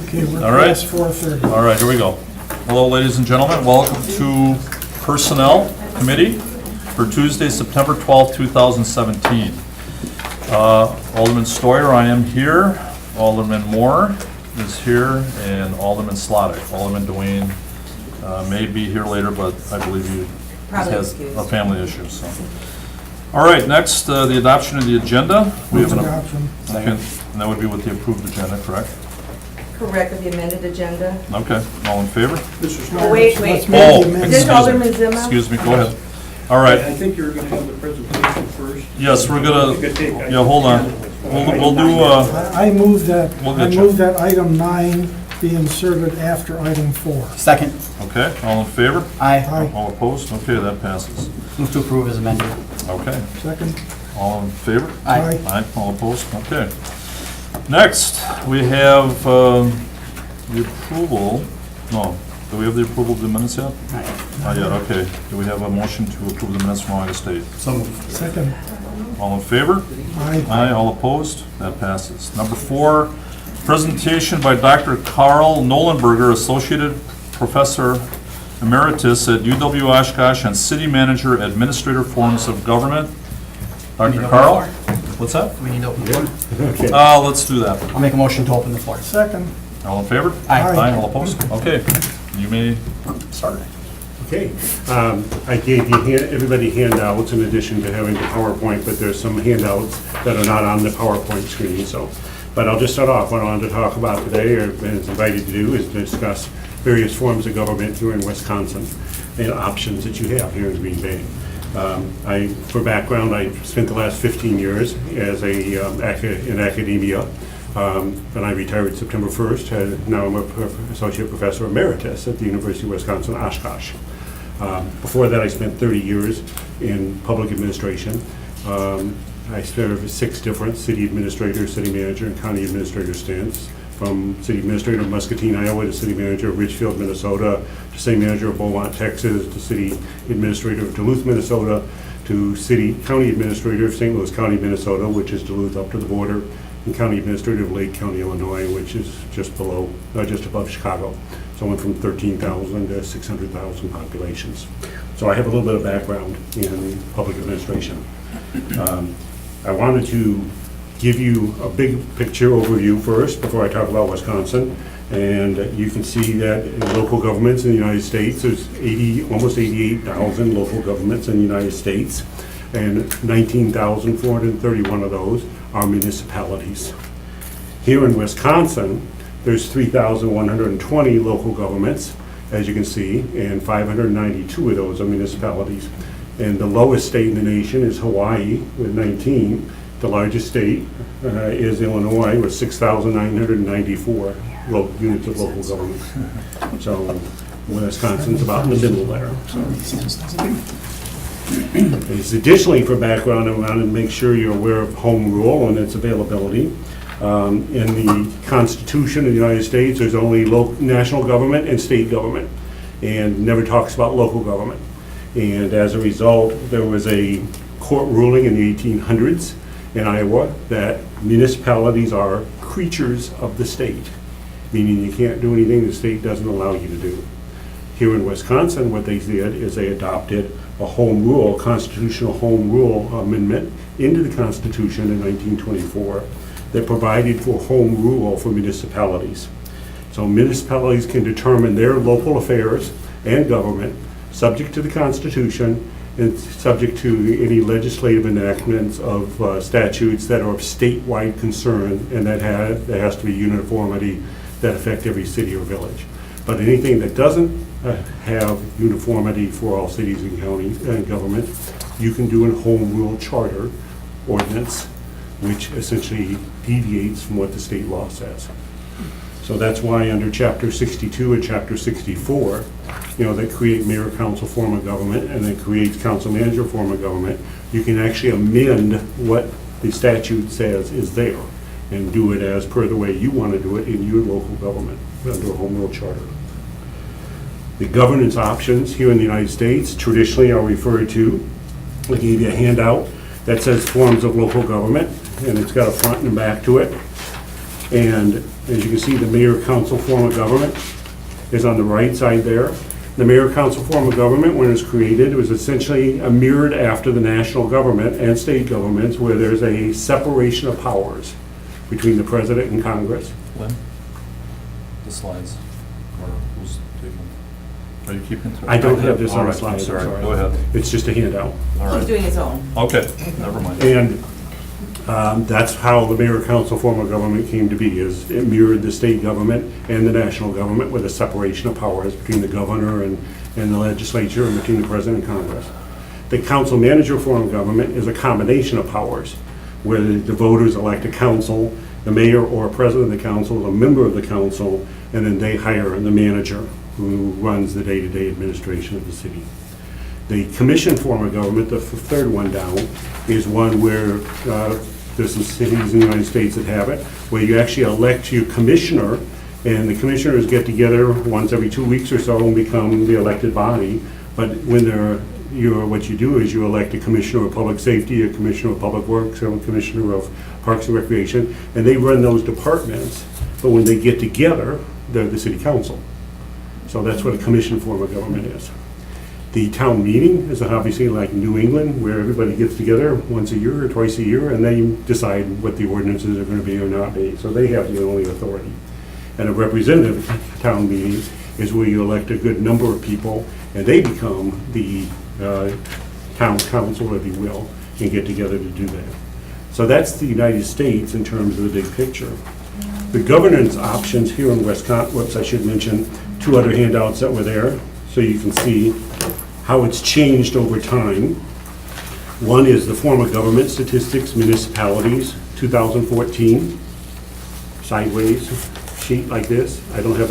Okay, we're All right. past 4:30. All right, here we go. Hello, ladies and gentlemen. Welcome to Personnel Committee for Tuesday, September 12th, 2017. Alderman Stoyer, I am here. Alderman Moore is here, and Alderman Slottick. Alderman Dwayne may be here later, but I believe he Probably has excused. a family issue, so. All right, next, the adoption of the agenda. We have Move an adoption. Okay, and that would be with the approved agenda, correct? Correct, with the amended agenda. Okay, all in favor? Oh, wait, Let's wait. make Oh, the amendment. Is this Alderman Zima? Excuse me, go ahead. All I right, think you're gonna have the presentation first. yes, we're gonna, You could take- yeah, hold on. We'll do, I move that, We'll I get you. move that item 9 be inserted after item 4. Second. okay, all in favor? Aye. Aye. All opposed? Okay, that passes. Move to approve as amended. Okay, Second? all in favor? Aye. Aye, all opposed? Okay. Next, we have the approval, no, do we have the approval of the minutes yet? Aye. Not yet, okay. Do we have a motion to approve the minutes from August 8th? So moved. Second? All in favor? Aye. Aye, all opposed? That passes. Number 4, presentation by Dr. Carl Nolenberger, Associate Professor Emeritus at UW Oshkosh and City Manager Administrator Forms of Government. Dr. Carl? What's that? We need to open the floor. Let's do that. I'll make a motion to open the floor. Second? All in favor? Aye. Aye, all opposed? Okay, you may start. Okay, I gave you, everybody handouts in addition to having the PowerPoint, but there's some handouts that are not on the PowerPoint screen, so. But I'll just start off. What I wanted to talk about today, or is invited to do, is discuss various forms of government here in Wisconsin and options that you have here in Green Bay. For background, I spent the last 15 years as in academia. Then I retired September 1st. Now I'm an associate professor emeritus at the University of Wisconsin, Oshkosh. Before that, I spent 30 years in public administration. I served 6 different city administrator, city manager, and county administrator stints, from city administrator of Muscatine, Iowa, to city manager of Richfield, Minnesota, to city manager of Beaumont, Texas, to city administrator of Duluth, Minnesota, to county administrator of St. Louis County, Minnesota, which is Duluth up to the border, and county administrator of Lake County, Illinois, which is just above Chicago. So I went from 13,000 to 600,000 populations. So I have a little bit of background in public administration. I wanted to give you a big picture overview first before I talk about Wisconsin. And you can see that in local governments in the United States, there's almost 88,000 local governments in the United States, and 19,431 of those are municipalities. Here in Wisconsin, there's 3,120 local governments, as you can see, and 592 of those are municipalities. And the lowest state in the nation is Hawaii with 19. The largest state is Illinois with 6,994 units of local government. So Wisconsin's about in the middle there. Additionally, for background, I want to make sure you're aware of home rule and its availability. In the Constitution of the United States, there's only national government and state government, and never talks about local government. And as a result, there was a court ruling in the 1800s in Iowa that municipalities are creatures of the state, meaning you can't do anything the state doesn't allow you to do. Here in Wisconsin, what they did is they adopted a home rule, constitutional home rule amendment into the Constitution in 1924 that provided for home rule for municipalities. So municipalities can determine their local affairs and government subject to the Constitution and subject to any legislative enactments of statutes that are of statewide concern, and that there has to be uniformity that affect every city or village. But anything that doesn't have uniformity for all cities and counties and government, you can do a home rule charter ordinance, which essentially deviates from what the state law says. So that's why under Chapter 62 and Chapter 64, that create mayor council form of government and that creates council manager form of government, you can actually amend what the statute says is there and do it as per the way you want to do it in your local government under a home rule charter. The governance options here in the United States traditionally are referred to, I gave you a handout that says forms of local government, and it's got a front and back to it. And as you can see, the mayor-council form of government is on the right side there. The mayor-council form of government, when it was created, it was essentially mirrored after the national government and state governments, where there's a separation of powers between the president and Congress. Lynn? The slides, or who's taking? Are you keeping? I don't have this All on the right, slide, I'm I'm sorry, sorry. go ahead. It's just a handout. All He's right, doing his own. okay, never mind. And that's how the mayor-council form of government came to be, is it mirrored the state government and the national government with a separation of powers between the governor and the legislature and between the president and Congress. The council manager form of government is a combination of powers, where the voters elect a council, the mayor or president of the council, a member of the council, and then they hire the manager who runs the day-to-day administration of the city. The commission form of government, the third one down, is one where there's some cities in the United States that have it, where you actually elect your commissioner, and the commissioners get together once every 2 weeks or so and become the elected body. But when what you do is you elect a commissioner of public safety, a commissioner of public works, or a commissioner of parks and recreation, and they run those departments. But when they get together, they're the city council. So that's what a commission form of government is. The town meeting is obviously like New England, where everybody gets together once a year or twice a year, and they decide what the ordinances are going to be or not be. So they have the only authority. And a representative town meeting is where you elect a good number of people, and they become the town council, if you will, and get together to do that. So that's the United States in terms of the big picture. The governance options here in Wisconsin, whoops, I should mention two other handouts that were there, so you can see how it's changed over time. One is the form of government statistics, municipalities, 2014, sideways sheet like this. I don't have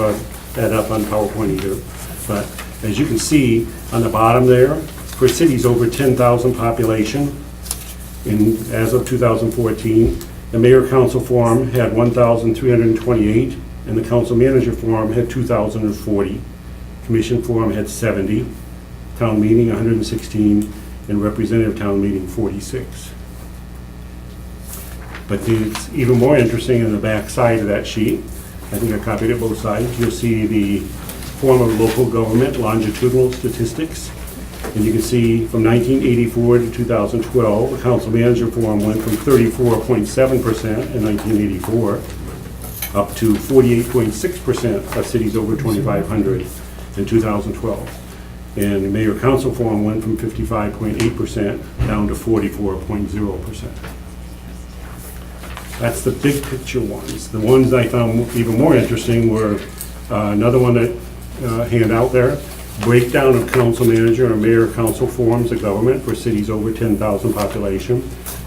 that up on PowerPoint either, but as you can see on the bottom there, for cities over 10,000 population, as of 2014, the mayor-council form had 1,328, and the council manager form had 2,040. Commission form had 70, town meeting 116, and representative town meeting 46. But it's even more interesting in the back side of that sheet. I think I copied it both sides. You'll see the form of local government longitudinal statistics. And you can see from 1984 to 2012, the council manager form went from 34.7% in 1984 up to 48.6% of cities over 2,500 in 2012. And the mayor-council form went from 55.8% down to 44.0%. That's the big picture ones. The ones I found even more interesting were another one that hand out there, breakdown of council manager and mayor-council forms of government for cities over 10,000 population.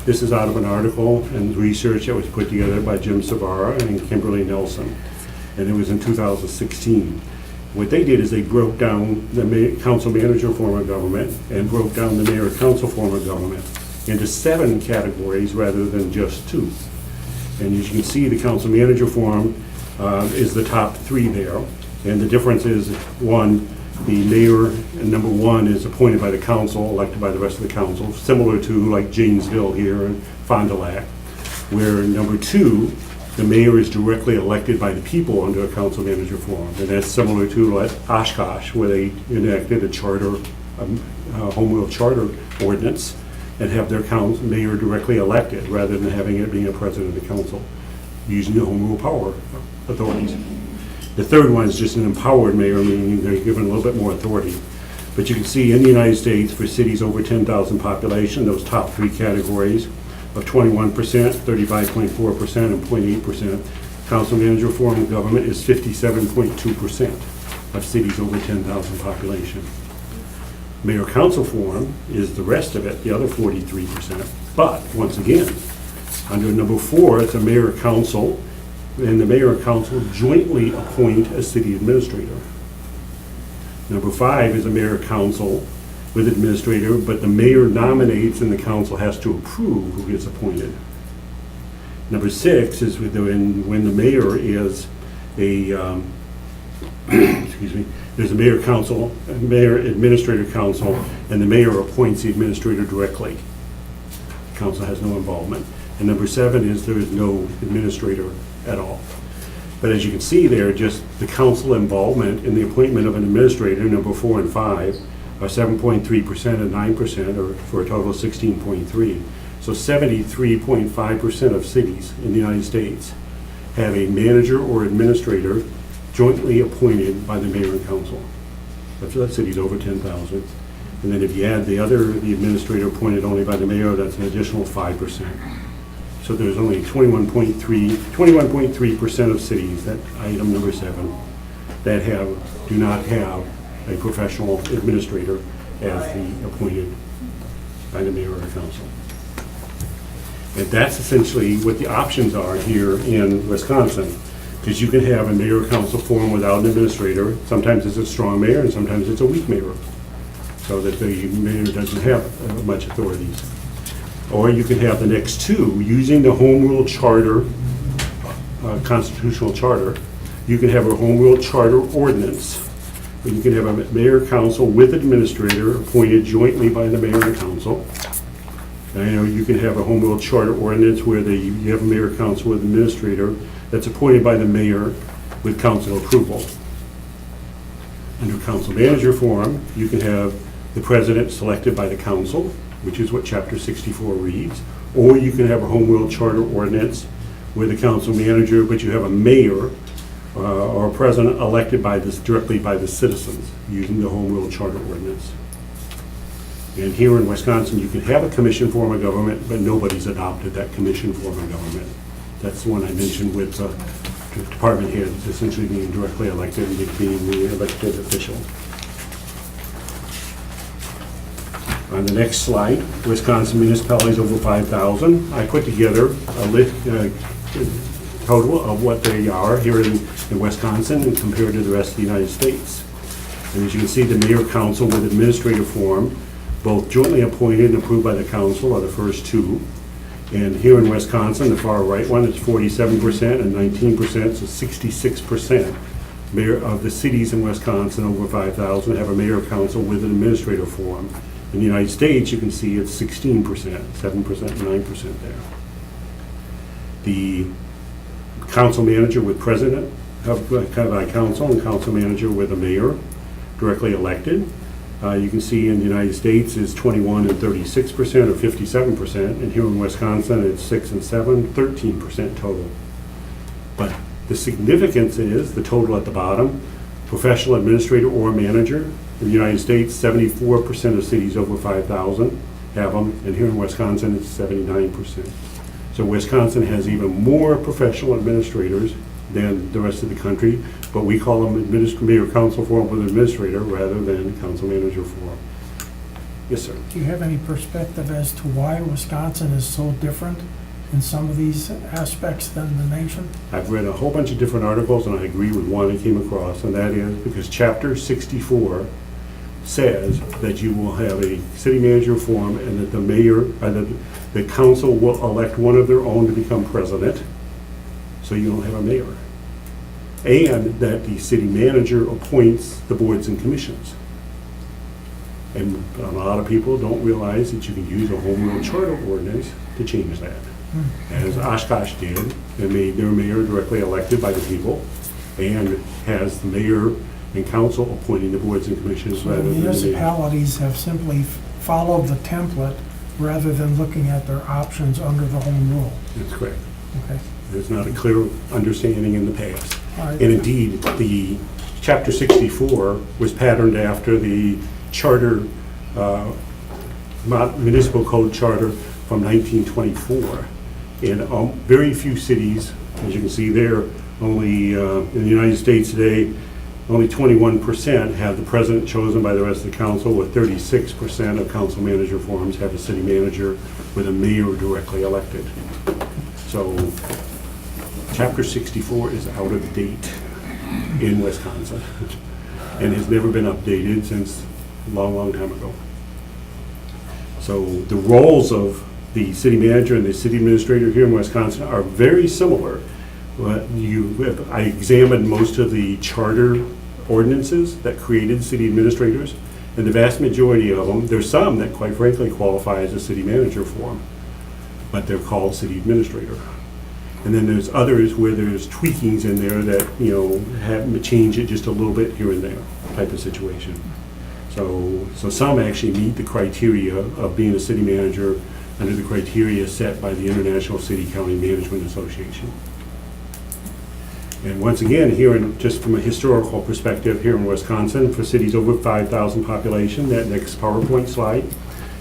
This is out of an article and research that was put together by Jim Savara and Kimberly Nelson, and it was in 2016. What they did is they broke down the council manager form of government and broke down the mayor-council form of government into 7 categories rather than just 2. And as you can see, the council manager form is the top 3 there. And the difference is, one, the mayor, number 1, is appointed by the council, elected by the rest of the council, similar to like Janesville here and Fond du Lac, where number 2, the mayor is directly elected by the people under a council manager form. And that's similar to like Oshkosh, where they enacted a charter, home rule charter ordinance, and have their mayor directly elected, rather than having it being a president of the council, using the home rule power authorities. The third one is just an empowered mayor, meaning they're given a little bit more authority. But you can see in the United States, for cities over 10,000 population, those top 3 categories of 21%, 35.4%, and 0.8%, council manager form of government is 57.2% of cities over 10,000 population. Mayor-council form is the rest of it, the other 43%. But, once again, under number 4, it's a mayor-council, and the mayor-council jointly appoint a city administrator. Number 5 is a mayor-council with administrator, but the mayor nominates and the council has to approve who gets appointed. Number 6 is when the mayor is a, excuse me, there's a mayor-council, mayor administrator council, and the mayor appoints the administrator directly. The council has no involvement. And number 7 is there is no administrator at all. But as you can see there, just the council involvement in the appointment of an administrator, number 4 and 5, are 7.3% and 9%, or for a total of 16.3. So 73.5% of cities in the United States have a manager or administrator jointly appointed by the mayor and council. That's cities over 10,000. And then if you add the administrator appointed only by the mayor, that's an additional 5%. So there's only 21.3% of cities, that item number 7, that do not have a professional administrator as the appointed by the mayor or council. And that's essentially what the options are here in Wisconsin, because you can have a mayor or council form without an administrator. Sometimes it's a strong mayor and sometimes it's a weak mayor, so that the mayor doesn't have much authorities. Or you can have the next two, using the home rule charter, constitutional charter. You can have a home rule charter ordinance. And you can have a mayor council with administrator appointed jointly by the mayor and council. And you can have a home rule charter ordinance where you have a mayor council with administrator that's appointed by the mayor with council approval. Under council manager form, you can have the president selected by the council, which is what Chapter 64 reads, or you can have a home rule charter ordinance with a council manager, but you have a mayor or a president elected directly by the citizens using the home rule charter ordinance. And here in Wisconsin, you can have a commission form of government, but nobody's adopted that commission form of government. That's the one I mentioned with the department heads essentially being directly elected and being the elected official. On the next slide, Wisconsin municipalities over 5,000. I put together a list, total of what they are here in Wisconsin and compared to the rest of the United States. And as you can see, the mayor council with administrative form, both jointly appointed and approved by the council, are the first two. And here in Wisconsin, the far right one is 47% and 19%, so 66% of the cities in Wisconsin over 5,000 have a mayor council with an administrative form. In the United States, you can see it's 16%, 7% and 9% there. The council manager with president of by council and council manager with a mayor directly elected. You can see in the United States is 21 and 36% or 57%, and here in Wisconsin it's 6 and 7, 13% total. But the significance is the total at the bottom, professional administrator or manager. In the United States, 74% of cities over 5,000 have them, and here in Wisconsin it's 79%. So Wisconsin has even more professional administrators than the rest of the country, but we call them mayor council form with administrator rather than council manager form. Yes, sir. Do you have any perspective as to why Wisconsin is so different in some of these aspects than the nation? I've read a whole bunch of different articles, and I agree with one I came across, and that is because Chapter 64 says that you will have a city manager form and that the mayor, the council will elect one of their own to become president, so you don't have a mayor. And that the city manager appoints the boards and commissions. And a lot of people don't realize that you can use a home rule charter ordinance to change that. As Oshkosh did, they made their mayor directly elected by the people and has the mayor and council appointing the boards and commissions So rather than the mayor. municipalities have simply followed the template rather than looking at their options under the home rule. That's correct. Okay. There's not a clear understanding in the past. All right. And indeed, the Chapter 64 was patterned after the charter, municipal code charter from 1924. And very few cities, as you can see there, only in the United States today, only 21% have the president chosen by the rest of the council, with 36% of council manager forms have a city manager with a mayor directly elected. So Chapter 64 is out of date in Wisconsin and has never been updated since a long, long time ago. So the roles of the city manager and the city administrator here in Wisconsin are very similar. I examined most of the charter ordinances that created city administrators, and the vast majority of them, there's some that quite frankly qualify as a city manager form, but they're called city administrator. And then there's others where there's tweakings in there that, have change it just a little bit here and there type of situation. So some actually meet the criteria of being a city manager under the criteria set by the International City County Management Association. And once again, just from a historical perspective, here in Wisconsin, for cities over 5,000 population, that next PowerPoint slide,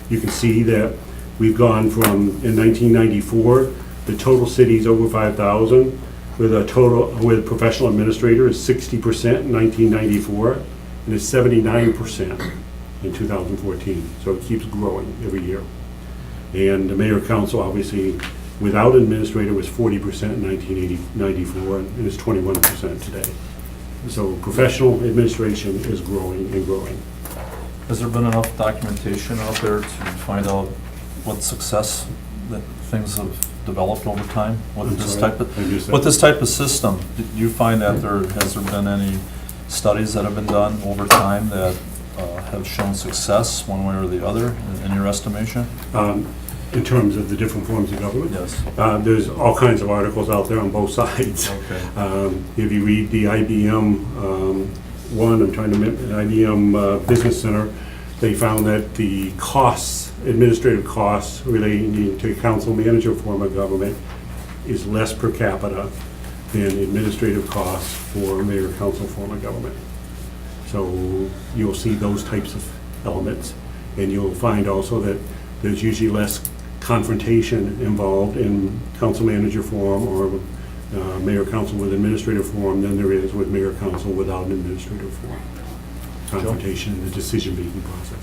you can see that we've gone from, in 1994, the total cities over 5,000, with professional administrator is 60% in 1994, and it's 79% in 2014. So it keeps growing every year. And the mayor council, obviously, without administrator was 40% in 1994, and it's 21% today. So professional administration is growing and growing. Has there been enough documentation out there to find out what success that things have developed over time with I'm this sorry, type of, I missed that. with this type of system? Did you find that has there been any studies that have been done over time that have shown success one way or the other in your estimation? In terms of the different forms of government? Yes. There's all kinds of articles out there on both sides. Okay. If you read the IBM IBM Business Center, they found that the costs, administrative costs relating to council manager form of government is less per capita than administrative costs for mayor council form of government. So you'll see those types of elements, and you'll find also that there's usually less confrontation involved in council manager form or mayor council with administrative form than there is with mayor council without an administrative form. Confrontation in the decision-making process.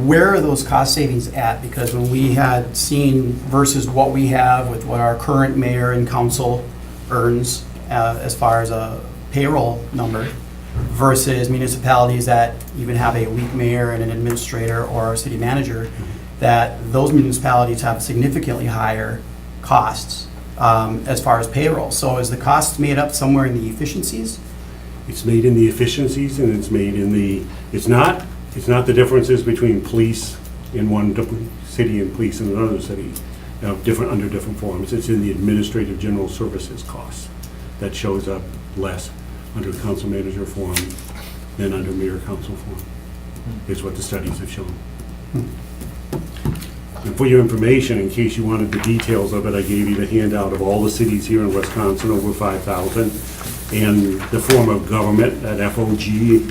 Where are those cost savings at? Because when we had seen versus what we have with what our current mayor and council earns as far as a payroll number versus municipalities that even have a weak mayor and an administrator or a city manager, that those municipalities have significantly higher costs as far as payroll. So is the cost made up somewhere in the efficiencies? It's made in the efficiencies, and it's made in the, it's not the differences between police in one city and police in another city, under different forms. It's in the administrative general services costs that shows up less under the council manager form than under mayor council form, is what the studies have shown. And for your information, in case you wanted the details of it, I gave you the handout of all the cities here in Wisconsin over 5,000, and the form of government, that FOG,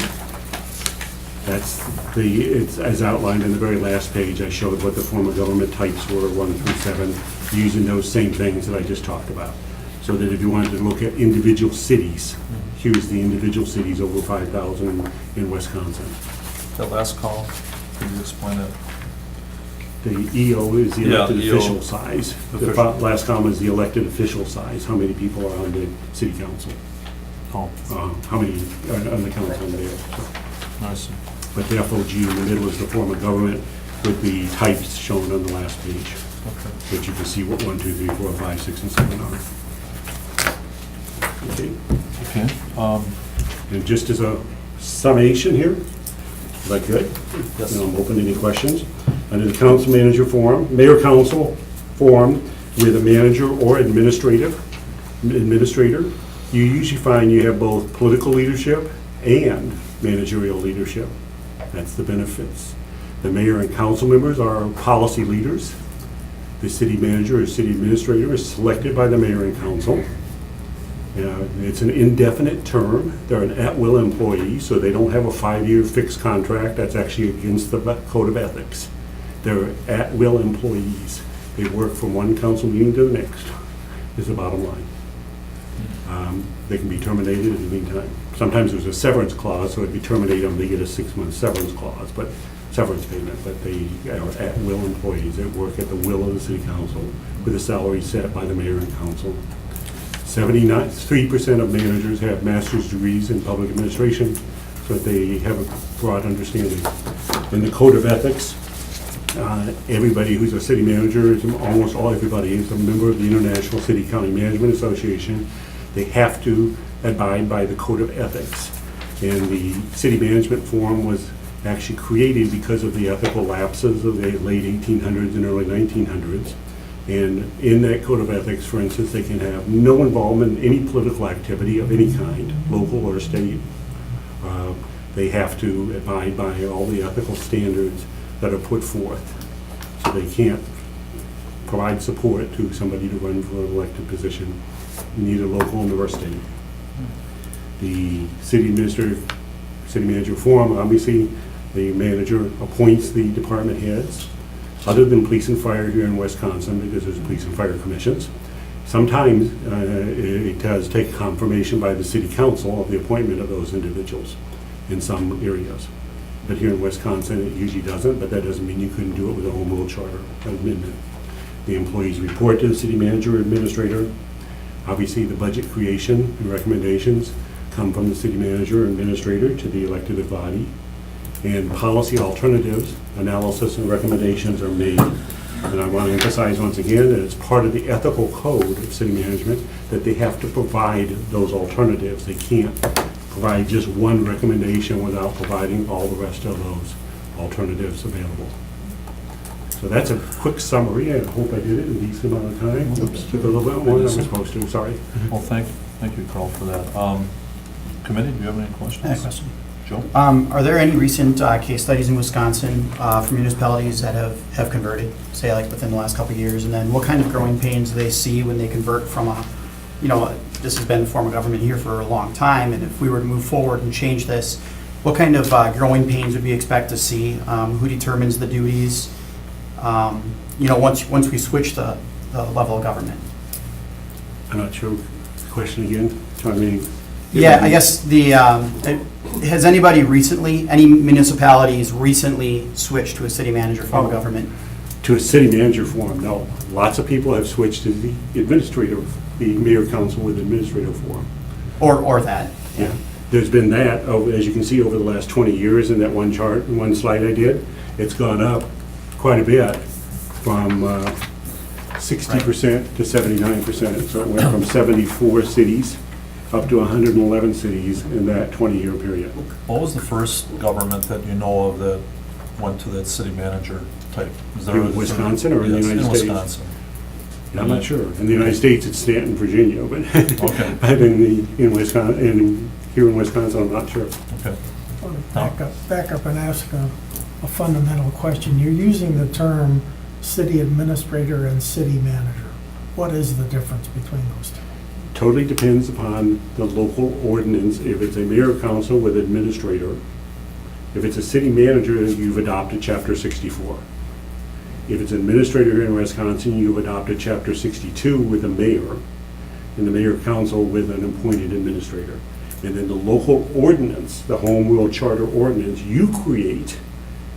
it's as outlined in the very last page. I showed what the form of government types were, 1 through 7, using those same things that I just talked about. So that if you wanted to look at individual cities, here's the individual cities over 5,000 in Wisconsin. That last column, can you explain it? The EO is the elected EO. official size. The Official. last column is the elected official size, how many people are on the city council, Oh, how many are on the council there. So. I see. But the FOG in the middle is the form of government with the types shown on the last page, Okay. which you can see what 1, 2, 3, 4, 5, 6, and 7 are. Okay. Okay. And just as a summation here, is that good? Yes. And I'm open to any questions. Under the council manager form, mayor council form with a manager or administrator, you usually find you have both political leadership and managerial leadership. That's the benefits. The mayor and council members are policy leaders. The city manager or city administrator is selected by the mayor and council. It's an indefinite term. They're an at-will employee, so they don't have a 5-year fixed contract. That's actually against the code of ethics. They're at-will employees. They work from one council meeting to the next, is the bottom line. They can be terminated in the meantime. Sometimes there's a severance clause, so if you terminate them, they get a 6-month severance clause, but severance payment, but they are at-will employees. They work at the will of the city council with a salary set by the mayor and council. 73% of managers have master's degrees in public administration, so that they have a broad understanding. In the code of ethics, everybody who's a city manager, almost everybody is a member of the International City County Management Association. They have to abide by the code of ethics. And the city management form was actually created because of the ethical lapses of the late 1800s and early 1900s. And in that code of ethics, for instance, they can have no involvement in any political activity of any kind, local or state. They have to abide by all the ethical standards that are put forth. So they can't provide support to somebody to run for an elected position in either local nor state. The city manager form, obviously, the manager appoints the department heads, other than police and fire here in Wisconsin, because there's police and fire commissions. Sometimes it does take confirmation by the city council of the appointment of those individuals in some areas. But here in Wisconsin, it usually doesn't, but that doesn't mean you couldn't do it with a home rule charter amendment. The employees report to the city manager or administrator. Obviously, the budget creation and recommendations come from the city manager or administrator to the elected body. And policy alternatives, analysis and recommendations are made. And I want to emphasize once again that it's part of the ethical code of city management that they have to provide those alternatives. They can't provide just one recommendation without providing all the rest of those alternatives available. So that's a quick summary. I hope I did it in a decent amount of time. Oops, took a little bit more than I was supposed to, sorry. Well, thank you, Carl, for that. Committee, do you have any questions? I have a question. Joe? Are there any recent case studies in Wisconsin for municipalities that have converted, say like within the last couple of years? And then what kind of growing pains do they see when they convert from this has been a form of government here for a long time, and if we were to move forward and change this, what kind of growing pains would we expect to see? Who determines the duties? Once we switch the level of government? I'm not sure. Question again? Yeah, I guess has anybody any municipalities recently switched to a city manager form of government? To a city manager form, no. Lots of people have switched to the mayor council with administrative form. Or that? Yeah. There's been that, as you can see, over the last 20 years in that one chart, one slide I did, it's gone up quite a bit from 60% to 79%. So it went from 74 cities up to 111 cities in that 20-year period. What was the first government that you know of that went to that city manager type? In Wisconsin or in the United States? In Wisconsin. I'm not sure. In the United States, it's Stanton, Virginia, but Okay. but in Wisconsin, here in Wisconsin, I'm not sure. Okay. I want to back up and ask a fundamental question. You're using the term city administrator and city manager. What is the difference between those two? Totally depends upon the local ordinance. If it's a mayor council with administrator, if it's a city manager, you've adopted Chapter 64. If it's administrator here in Wisconsin, you've adopted Chapter 62 with a mayor, and the mayor council with an appointed administrator. And then the local ordinance, the home rule charter ordinance, you create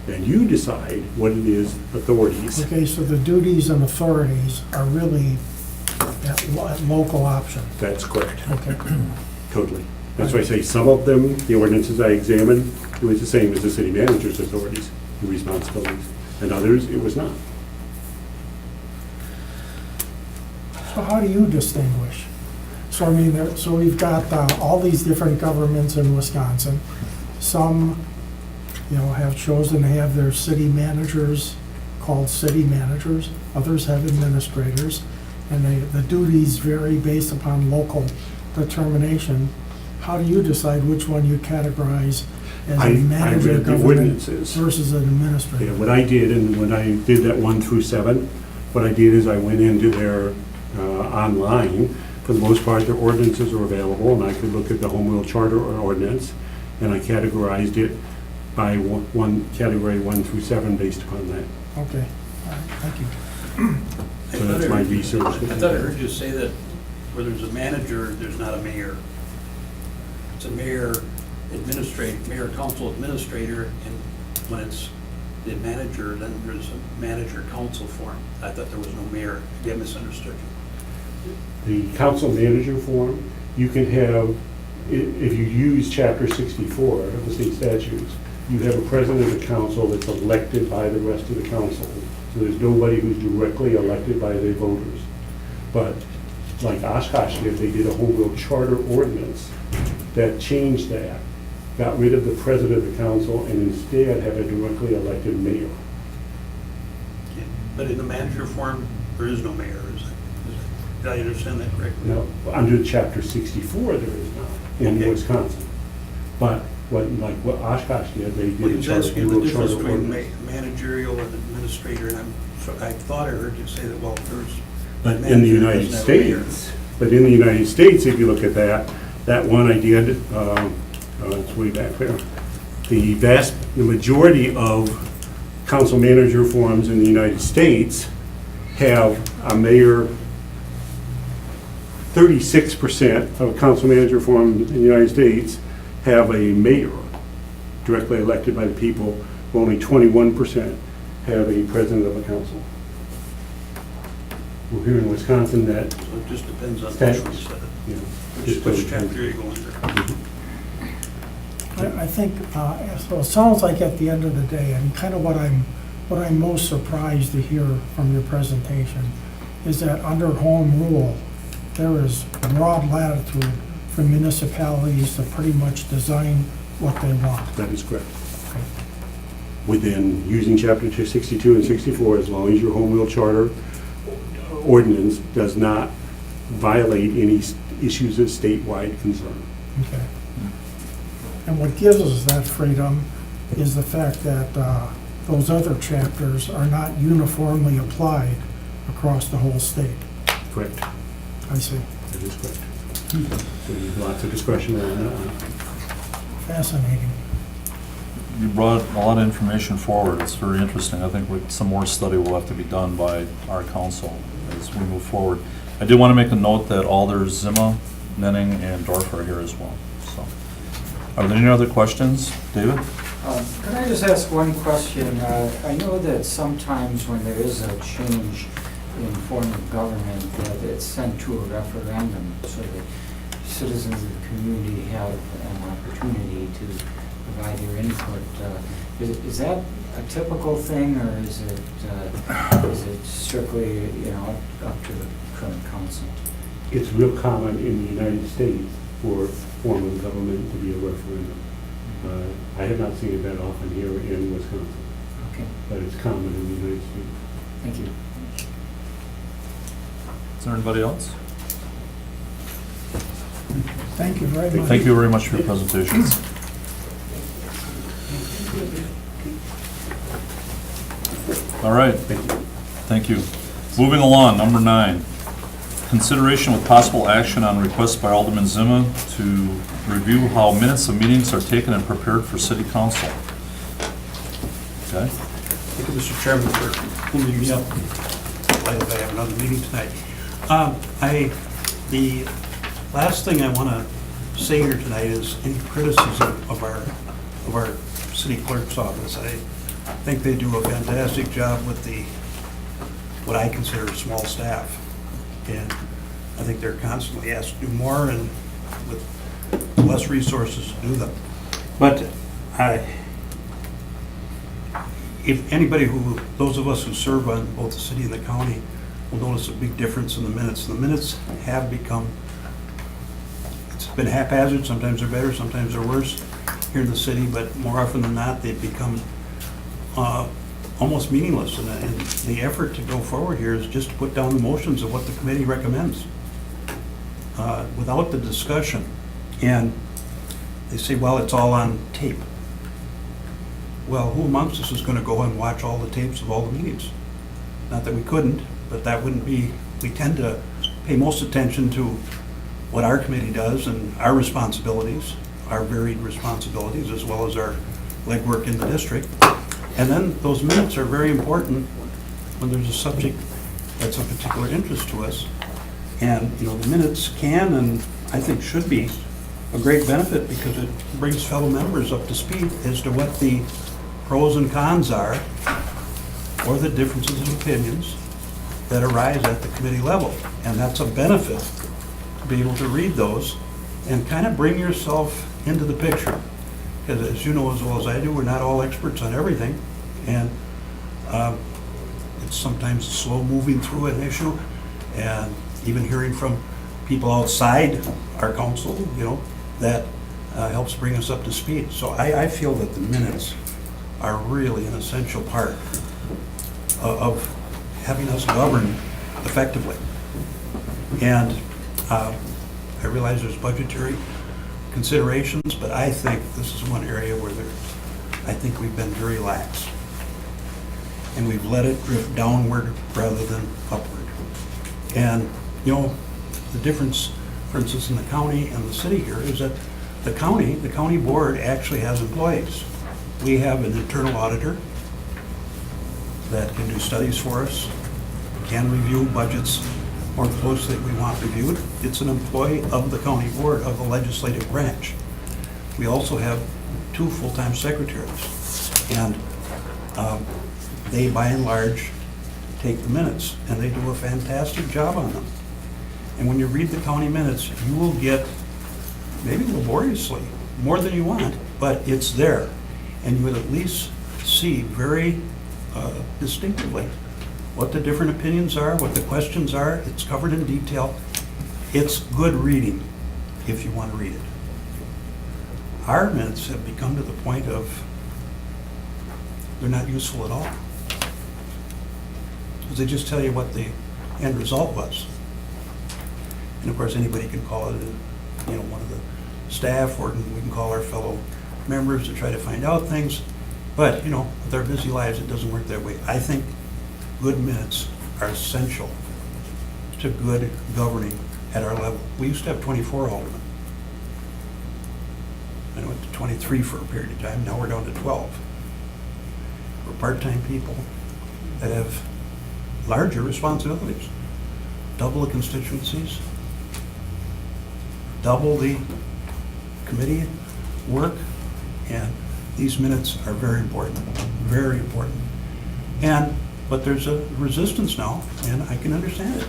and you decide what it is, authorities. Okay, so the duties and authorities are really at local option. That's correct. Okay. Totally. That's why I say some of them, the ordinances I examined, it was the same as the city manager's authorities and responsibilities. And others, it was not. So how do you distinguish? So I mean, so we've got all these different governments in Wisconsin. Some, have chosen to have their city managers called city managers. Others have administrators, and the duties vary based upon local determination. How do you decide which one you categorize as a manager read of the government ordinances. versus an administrator? Yeah, what I did, and when I did that 1 through 7, what I did is I went into their online. For the most part, their ordinances are available, and I could look at the home rule charter or ordinance, and I categorized it by one category 1 through 7 based upon that. Okay, all right, thank you. So that's my research. I thought I heard you say that where there's a manager, there's not a mayor. It's a mayor council administrator, and when it's the manager, then there's a manager council form. I thought there was no mayor. Maybe I misunderstood you. The council manager form, you can have, if you use Chapter 64 of the state statutes, you have a president of the council that's elected by the rest of the council. So there's nobody who's directly elected by the voters. But like Oshkosh did, they did a home rule charter ordinance that changed that, got rid of the president of the council, and instead have a directly elected mayor. But in the manager form, there is no mayor, did I understand that correctly? No, under chapter 64, there is not in Okay. Wisconsin. But what Oshkosh did, they Well, did he a was charter, asking a the little difference charter between ordinance. managerial and administrator, and I thought I heard you say that, well, there's. But in the manager United doesn't have a mayor. States, if you look at that one I did, it's way back there. The majority of council manager forms in the United States have a mayor. 36% of council manager forms in the United States have a mayor directly elected by the people. Only 21% have a president of a council. Well, here in Wisconsin, that, So it just depends on which Statutes. one set it. you know. Which just doesn't chapter change. you go under. I think, so it sounds like at the end of the day, and kind of what I'm most surprised to hear from your presentation is that under home rule, there is broad latitude for municipalities to pretty much design what they want. That is correct. Within, using chapter 62 and 64, as long as your home rule charter ordinance does not violate any issues of statewide concern. Okay. And what gives us that freedom is the fact that those other chapters are not uniformly applied across the whole state. Correct. I see. That is correct. So there's lots of discretion around that one. Fascinating. You brought a lot of information forward. It's very interesting. I think some more study will have to be done by our council as we move forward. I did want to make a note that Alders Zima, Nenning, and Dorf are here as well. So, are there any other questions? David? Can I just ask one question? I know that sometimes when there is a change in form of government, that it's sent to a referendum so that citizens of the community have an opportunity to provide their input. Is that a typical thing, or is it strictly, up to the current council? It's real common in the United States for form of government to be a referendum. I have not seen it that often here in Wisconsin, Okay, but it's common in the United States. thank you. Is there anybody else? Thank you very much. Thank you very much for your presentation. All right, thank you. Moving along, number 9. Consideration with possible action on request by Alderman Zima to review how minutes of meetings are taken and prepared for city council. Okay, Thank you, Mr. Chairman, for holding me up. Glad that I have another meeting tonight. The last thing I want to say here tonight is any criticism of our city clerk's office. I think they do a fantastic job with what I consider a small staff. And I think they're constantly asked to do more and with less resources to do them. But if anybody those of us who serve on both the city and the county will notice a big difference in the minutes. The minutes have become, it's been haphazard, sometimes they're better, sometimes they're worse here in the city, but more often than not, they've become almost meaningless. And the effort to go forward here is just to put down the motions of what the committee recommends without the discussion. And they say, well, it's all on tape. Well, who amongst us is going to go and watch all the tapes of all the meetings? Not that we couldn't, but that wouldn't be, we tend to pay most attention to what our committee does and our responsibilities, our varied responsibilities, as well as our legwork in the district. And then those minutes are very important when there's a subject that's of particular interest to us. And, the minutes can and I think should be a great benefit because it brings fellow members up to speed as to what the pros and cons are, or the differences of opinions that arise at the committee level. And that's a benefit to be able to read those and kind of bring yourself into the picture. Because as you know as well as I do, we're not all experts on everything. And it's sometimes slow moving through an issue. And even hearing from people outside our council, that helps bring us up to speed. So I feel that the minutes are really an essential part of having us govern effectively. And I realize there's budgetary considerations, but I think this is one area where I think we've been very lax. And we've let it drift downward rather than upward. And, you know, the difference, for instance, in the county and the city here is that the county board actually has employees. We have an internal auditor that can do studies for us, can review budgets more closely than we want reviewed. It's an employee of the county board of the legislative branch. We also have 2 full-time secretaries. And they, by and large, take the minutes, and they do a fantastic job on them. And when you read the county minutes, you will get, maybe laboriously, more than you want, but it's there. And you would at least see very distinctively what the different opinions are, what the questions are. It's covered in detail. It's good reading if you want to read it. Our minutes have become to the point of they're not useful at all. Because they just tell you what the end result was. And of course, anybody can call it, you know, one of the staff, or we can call our fellow members to try to find out things. But, you know, with our busy lives, it doesn't work that way. I think good minutes are essential to good governing at our level. We used to have 24 aldermen. I went to 23 for a period of time. Now we're down to 12. We're part-time people that have larger responsibilities. Double the constituencies, double the committee work, and these minutes are very important, very important. But there's a resistance now, and I can understand it.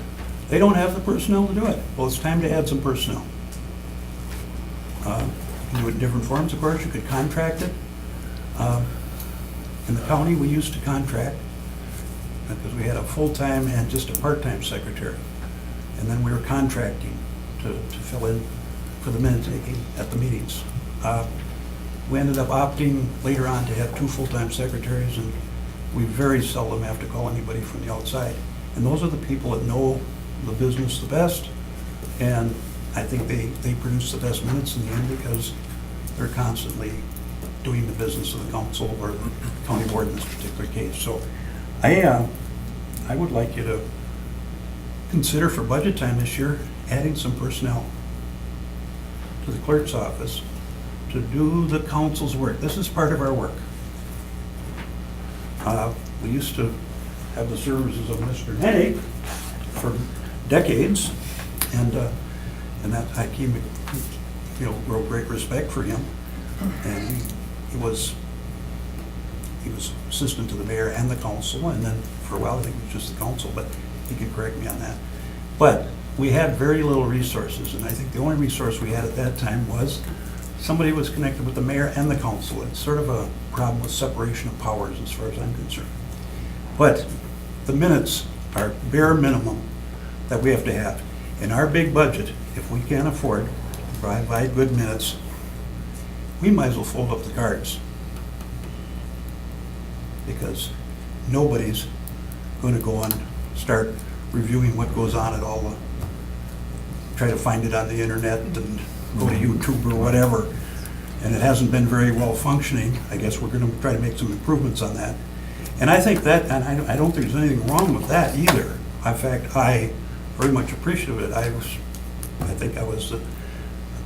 They don't have the personnel to do it. Well, it's time to add some personnel. You can do it in different forms, of course. You could contract it. In the county, we used to contract because we had a full-time and just a part-time secretary. And then we were contracting to fill in for the minute taking at the meetings. We ended up opting later on to have 2 full-time secretaries, and we very seldom have to call anybody from the outside. And those are the people that know the business the best, and I think they produce the best minutes in the end because they're constantly doing the business of the council or the county board in this particular case. So I would like you to consider for budget time this year adding some personnel to the clerk's office to do the council's work. This is part of our work. We used to have the services of Mr. Hennig for decades, and that I came, you know, real great respect for him. And he was assistant to the mayor and the council, and then for a while I think it was just the council, but he could correct me on that. But we had very little resources, and I think the only resource we had at that time was somebody was connected with the mayor and the council. It's sort of a problem with separation of powers as far as I'm concerned. But the minutes are bare minimum that we have to have. In our big budget, if we can't afford to provide good minutes, we might as well fold up the cards. Because nobody's going to go and start reviewing what goes on at all the, try to find it on the internet and go to YouTube or whatever. And it hasn't been very well functioning. I guess we're going to try to make some improvements on that. And I think that, and I don't think there's anything wrong with that either. In fact, I very much appreciative of it. I think I was the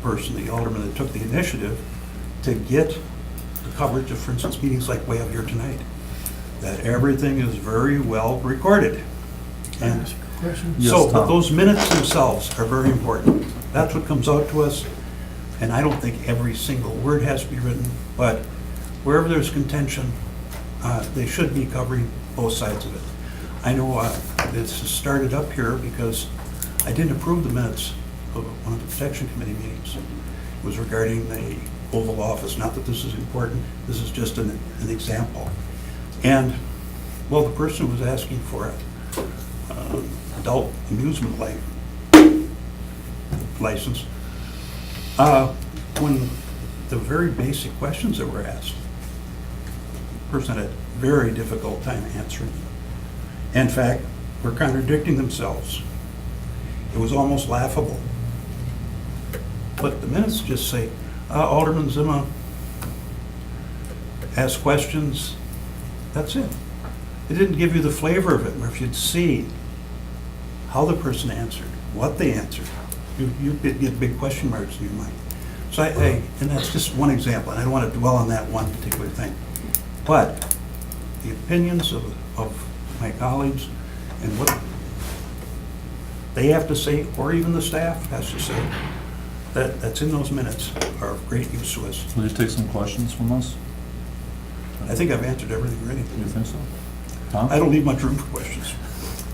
person, the alderman that took the initiative to get the coverage of, for instance, meetings like we have here tonight. That everything is very well recorded. And Question? Yes, so Tom. those minutes themselves are very important. That's what comes out to us. And I don't think every single word has to be written, but wherever there's contention, they should be covering both sides of it. I know this has started up here because I didn't approve the minutes of one of the Protection Committee meetings. It was regarding the Oval Office. Not that this is important, this is just an example. And, well, the person was asking for an adult amusement license. When the very basic questions that were asked, the person had a very difficult time answering. In fact, were contradicting themselves. It was almost laughable. But the minutes just say, Alderman Zima asked questions, that's it. It didn't give you the flavor of it, or if you'd see how the person answered, what they answered, you'd get big question marks in your mind. So and that's just one example, and I don't want to dwell on that one particular thing. But the opinions of my colleagues and what they have to say, or even the staff has to say, that's in those minutes are of great use to us. Will you take some questions from us? I think I've answered everything already. Do you think so? Tom? I don't leave much room for questions.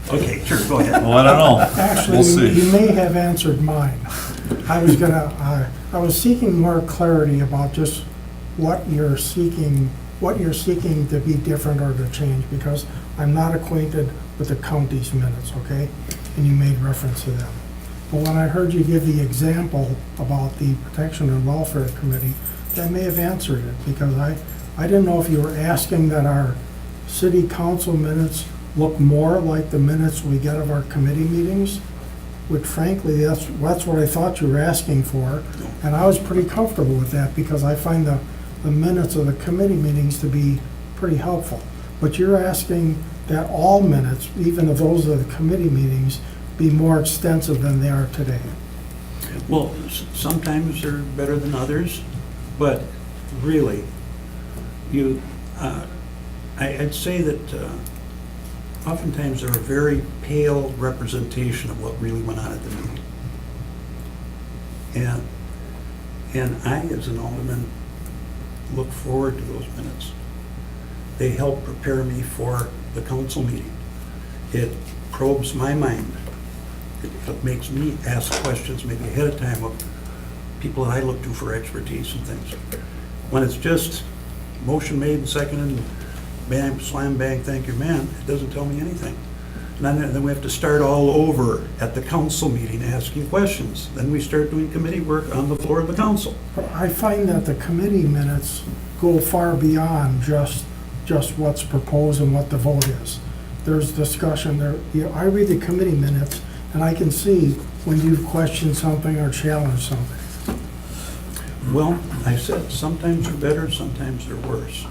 Okay, sure, go ahead. Well, I don't know. We'll Actually, you see. may have answered mine. I was seeking more clarity about just what you're seeking to be different or to change, because I'm not acquainted with the county's minutes, okay? And you made reference to them. But when I heard you give the example about the Protection and Welfare Committee, that may have answered it, because I didn't know if you were asking that our city council minutes look more like the minutes we get of our committee meetings, which frankly, that's what I thought you were asking for. And I was pretty comfortable with that, because I find the minutes of the committee meetings to be pretty helpful. But you're asking that all minutes, even of those of the committee meetings, be more extensive than they are today. Well, sometimes they're better than others, but really, I'd say that oftentimes they're a very pale representation of what really went on at the meeting. And I, as an alderman, look forward to those minutes. They help prepare me for the council meeting. It probes my mind. It makes me ask questions maybe ahead of time of people that I look to for expertise and things. When it's just motion made and seconded and bam, slam, bang, thank you, man, it doesn't tell me anything. And then we have to start all over at the council meeting asking questions. Then we start doing committee work on the floor of the council. But I find that the committee minutes go far beyond just what's proposed and what the vote is. There's discussion there. I read the committee minutes, and I can see when you've questioned something or challenged something. Well, I said, sometimes they're better, sometimes they're worse.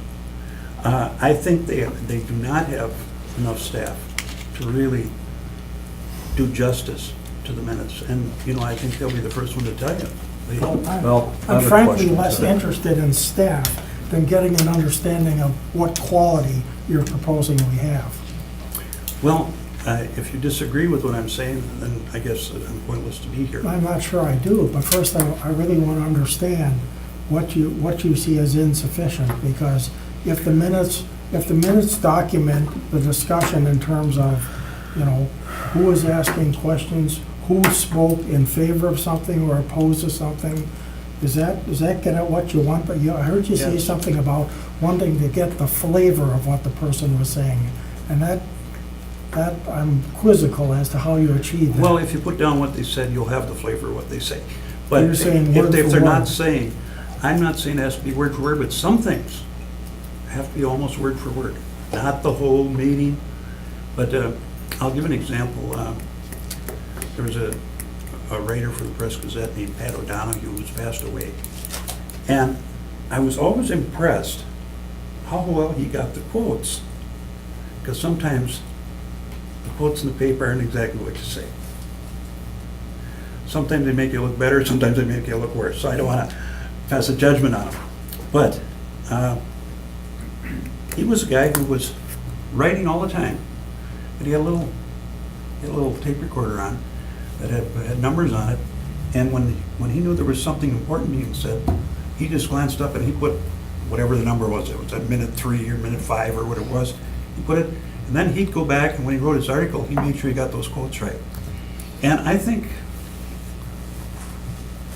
I think they do not have enough staff to really do justice to the minutes. And, I think they'll be the first one to tell you. Well, I I'm have a frankly question. less interested in staff than getting an understanding of what quality you're proposing we have. Well, if you disagree with what I'm saying, then I guess I'm pointless to be here. I'm not sure I do, but first I really want to understand what you see as insufficient, because if the minutes document the discussion in terms of, who is asking questions, who spoke in favor of something or opposed to something, does that get at what you want? But I heard you say Yes. something about wanting to get the flavor of what the person was saying, and that I'm quizzical as to how you achieve that. Well, if you put down what they said, you'll have the flavor of what they say. But You're saying if word they're for not word. saying, I'm not saying it has to be word for word, but some things have to be almost word for word. Not the whole meeting, but I'll give an example. There was a writer for the Press Gazette named Pat O'Donoghue who's passed away. And I was always impressed how well he got the quotes. Because sometimes the quotes in the paper aren't exactly what you say. Sometimes they make you look better, sometimes they make you look worse. So I don't want to pass a judgment on him. But he was a guy who was writing all the time. And he had a little tape recorder on that had numbers on it. And when he knew there was something important being said, he just glanced up and he put whatever the number was. It was at minute 3 or minute 5 or what it was. He put it, and then he'd go back, and when he wrote his article, he made sure he got those quotes right. And I think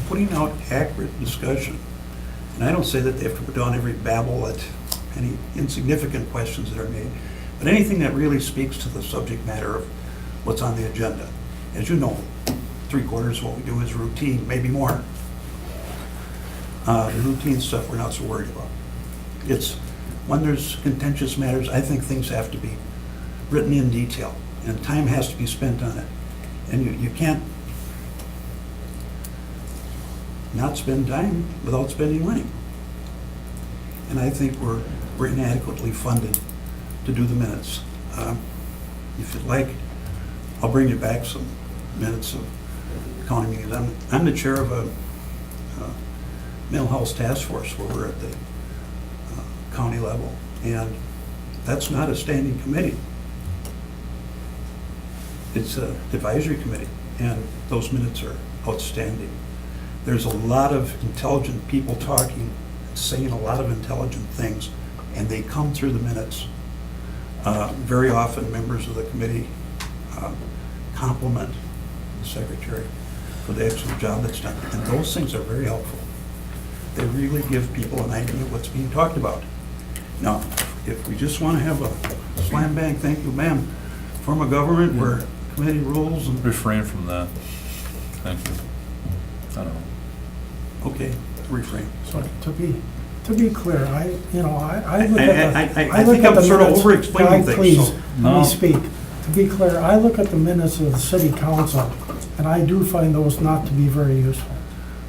putting out accurate discussion, and I don't say that they have to put down every babble at any insignificant questions that are made, but anything that really speaks to the subject matter of what's on the agenda. As you know, 3/4 of what we do is routine, maybe more. The routine stuff we're not so worried about. It's when there's contentious matters, I think things have to be written in detail. and time has to be spent on it. And you can't not spend time without spending money. And I think we're inadequately funded to do the minutes. If you'd like, I'll bring you back some minutes of county meetings. I'm the chair of a mental health task force where we're at the county level, and that's not a standing committee. It's an advisory committee, and those minutes are outstanding. There's a lot of intelligent people talking, saying a lot of intelligent things, and they come through the minutes. Very often, members of the committee compliment the secretary for the excellent job that's done, and those things are very helpful. They really give people an idea of what's being talked about. Now, if we just want to have a slam bang, thank you, ma'am, form of government where committee rules and, Refrain from that. Thank you. I don't know. okay, refrain. So to be clear, I look I at the. I think look at I'm the sort of minutes. over-explaining Guy, things, Please, so- let No. me speak. To be clear, I look at the minutes of the city council, and I do find those not to be very useful.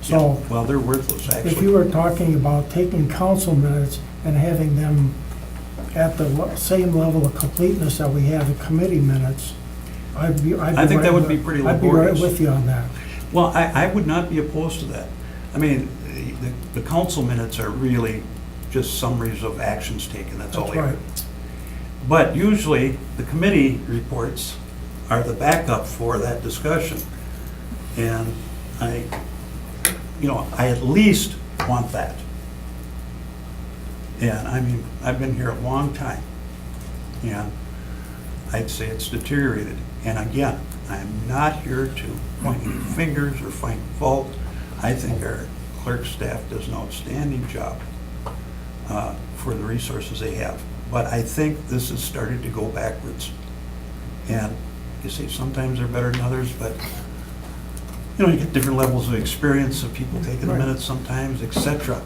So Well, they're worthless, if you actually. were talking about taking council minutes and having them at the same level of completeness that we have the committee minutes, I'd be I think that right would be with- pretty I'd be right laborious. with you on that. Well, I would not be opposed to that. I mean, the council minutes are really just summaries of actions taken, that's all That's they are. right. But usually, the committee reports are the backup for that discussion. And I at least want that. And I mean, I've been here a long time, and I'd say it's deteriorated. And again, I'm not here to point any fingers or find fault. I think our clerk staff does an outstanding job for the resources they have. But I think this has started to go backwards. And you see, sometimes they're better than others, but you get different levels of experience of people taking the Right. minutes sometimes, et cetera.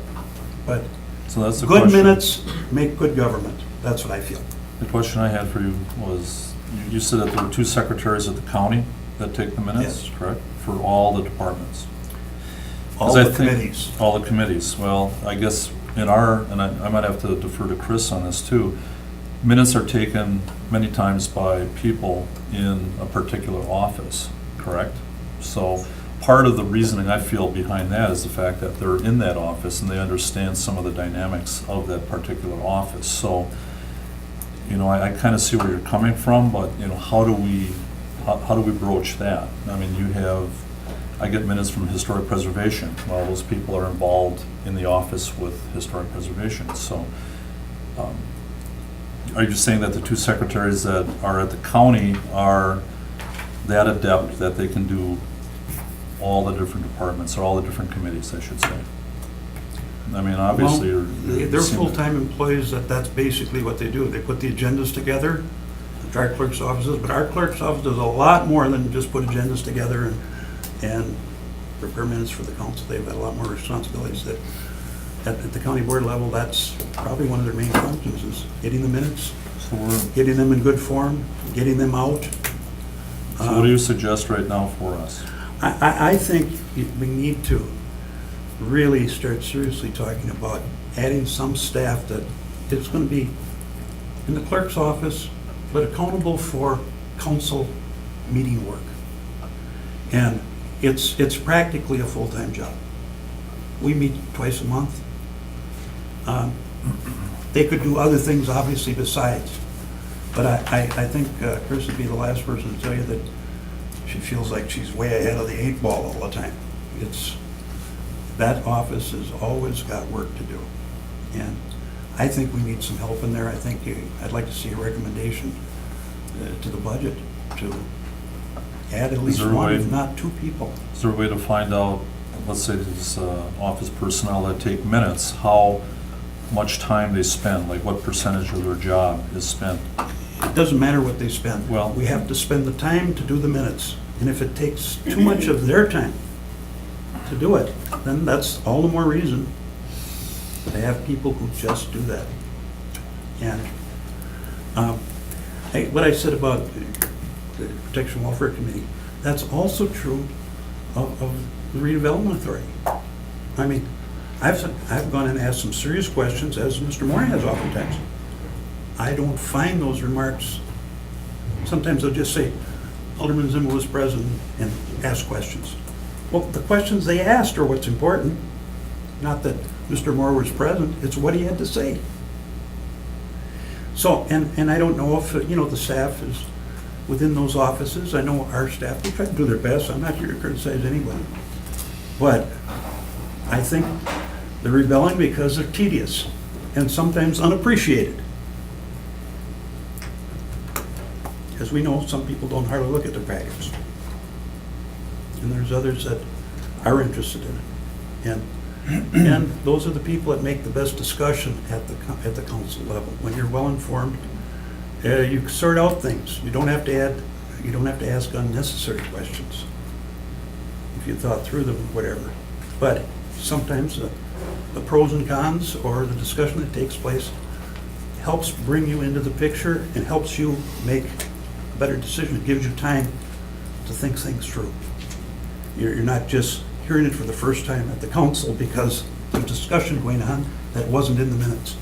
But So that's the good question. minutes make good government. That's what I feel. The question I had for you was, you said that there were 2 secretaries at the county that take the minutes, Yes. correct? For all the departments? All 'Cause I the think- committees. All the committees. Well, I guess in our, and I might have to defer to Chris on this too, minutes are taken many times by people in a particular office, correct? So part of the reasoning I feel behind that is the fact that they're in that office and they understand some of the dynamics of that particular office. So, I kind of see where you're coming from, but, how do we broach that? I mean, I get minutes from historic preservation. Well, those people are involved in the office with historic preservation. So, are you saying that the 2 secretaries that are at the county are that adept that they can do all the different departments, or all the different committees, I should say? I mean, obviously, Well, you're. they're full-time employees, that's basically what they do. They put the agendas together, our clerk's offices, but our clerk's office does a lot more than just put agendas together and prepare minutes for the council. They've got a lot more responsibilities that, at the county board level, that's probably one of their main functions, is getting the minutes, So we're- getting them in good form, getting them out. So what do you suggest right now for us? I think we need to really start seriously talking about adding some staff that is going to be in the clerk's office, but accountable for council meeting work. And it's practically a full-time job. We meet twice a month. They could do other things, obviously, besides. But I think Chris would be the last person to tell you that she feels like she's way ahead of the 8 ball all the time. That office has always got work to do. And I think we need some help in there. I'd like to see a recommendation to the budget to add at least there a one, way- if not 2 people. Is there a way to find out, let's say these office personnel that take minutes, how much time they spend, like what percentage of their job is spent? It doesn't matter what they spend. Well- We have to spend the time to do the minutes. And if it takes too much of their time to do it, then that's all the more reason to have people who just do that. And what I said about the Protection and Welfare Committee. That's also true of the redevelopment authority. I mean, I've gone and asked some serious questions, as Mr. Moore has oftentimes. I don't find those remarks, sometimes they'll just say, Alderman Zima was present and ask questions. Well, the questions they asked are what's important, not that Mr. Moore was present, it's what he had to say. So, and I don't know if, the staff is within those offices. I know our staff, they try to do their best. I'm not here to criticize anybody. But I think they're rebelling because they're tedious and sometimes unappreciated. As we know, some people don't hardly look at their packets. And there's others that are interested in it. And those are the people that make the best discussion at the council level. When you're well informed, you sort out things. You don't have to ask unnecessary questions if you thought through them, whatever. But sometimes the pros and cons or the discussion that takes place helps bring you into the picture and helps you make a better decision. It gives you time to think things through. You're not just hearing it for the first time at the council because there's discussion going on that wasn't in the minutes.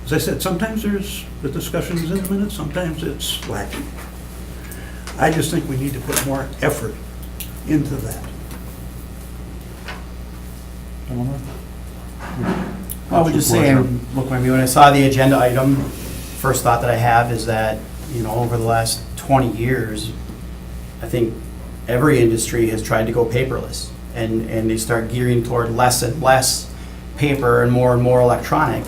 As I said, sometimes the discussion is in the minutes, sometimes it's lacking. I just think we need to put more effort into that. I would just say, look, when I saw the agenda item, first thought that I have is that, over the last 20 years, I think every industry has tried to go paperless, and they start gearing toward less and less paper and more electronic.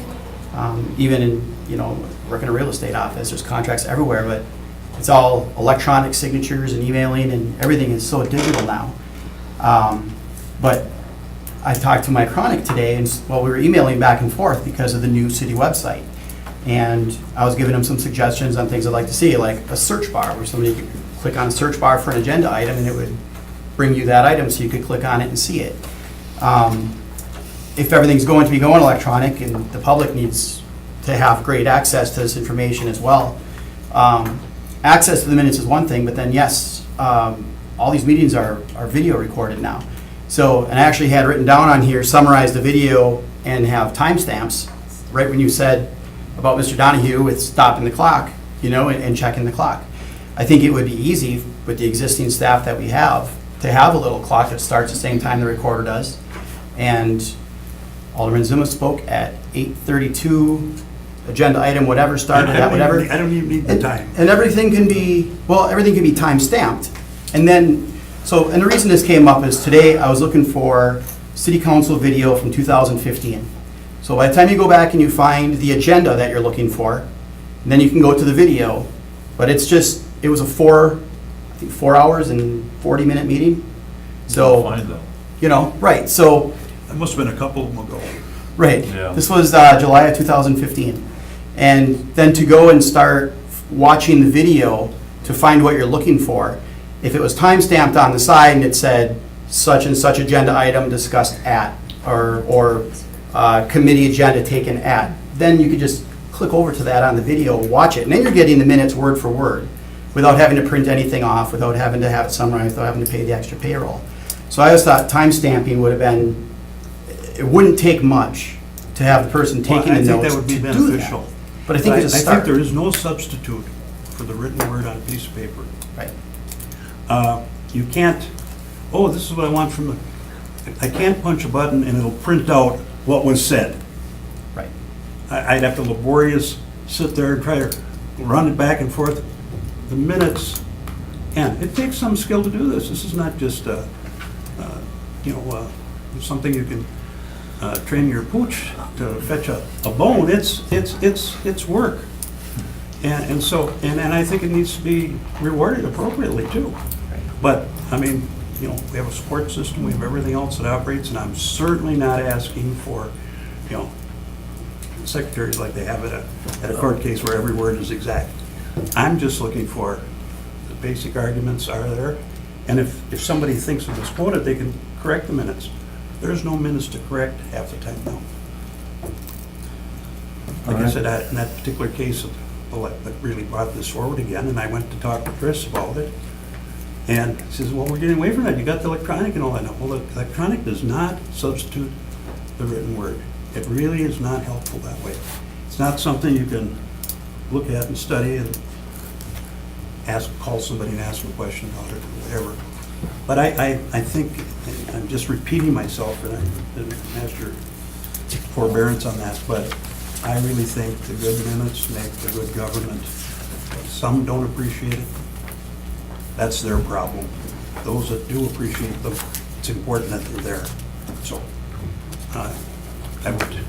Even in, working a real estate office, there's contracts everywhere, but it's all electronic signatures and emailing, and everything is so digital now. But I talked to my chronic today, and we were emailing back and forth because of the new city website. And I was giving him some suggestions on things I'd like to see, like a search bar where somebody could click on a search bar for an agenda item and it would bring you that item so you could click on it and see it. If everything's going to be going electronic and the public needs to have great access to this information as well, access to the minutes is one thing, but then yes, all these meetings are video recorded now. So, and I actually had written down on here, summarize the video and have timestamps, right when you said about Mr. Donahue with stopping the clock, and checking the clock. I think it would be easy with the existing staff that we have to have a little clock that starts the same time the recorder does. And Alderman Zima spoke at 8:32, agenda item, whatever, started at whatever. I don't even need the time. And everything can be time stamped. And then, and the reason this came up is today I was looking for city council video from 2015. So by the time you go back and you find the agenda that you're looking for, then you can go to the video. But it was a 4 hours and 40-minute meeting. So, Find them. right. So, There must have been a couple of them ago. right. Yeah. This was July of 2015. And then to go and start watching the video to find what you're looking for, if it was time-stamped on the side and it said such and such agenda item discussed at, or committee agenda taken at, then you could just click over to that on the video, watch it, and then you're getting the minutes word for word without having to print anything off, without having to have it summarized, without having to pay the extra payroll. So I just thought time-stamping would have been, it wouldn't take much to have the person taking the notes I think that would be to do beneficial. that. But I think it's a I start. think there is no substitute for the written word on a piece of paper. Right. You can't, this is what I want from the, I can't punch a button and it'll print out what was said. Right. I'd have to laborious sit there and try to run it back and forth. The minutes, and it takes some skill to do this. This is not just, something you can train your pooch to fetch a bone. It's work. And so I think it needs to be rewarded appropriately too. But, we have a support system, we have everything else that operates, and I'm certainly not asking for, secretaries like they have at a court case where every word is exact. I'm just looking for the basic arguments are there, and if somebody thinks it was quoted, they can correct the minutes. There's no minutes to correct half the time now. Like I said, in that particular case of people that really brought this forward again, and I went to talk to Chris about it. And he says, well, we're getting away from that, you got the electronic and all that. Well, the electronic does not substitute the written word. It really is not helpful that way. It's not something you can look at and study and call somebody and ask them a question about it or whatever. But I think, I'm just repeating myself, and I ask your forbearance on that, but I really think the good minutes make the good government. Some don't appreciate it. That's their problem. Those that do appreciate them, it's important that they're there. So I would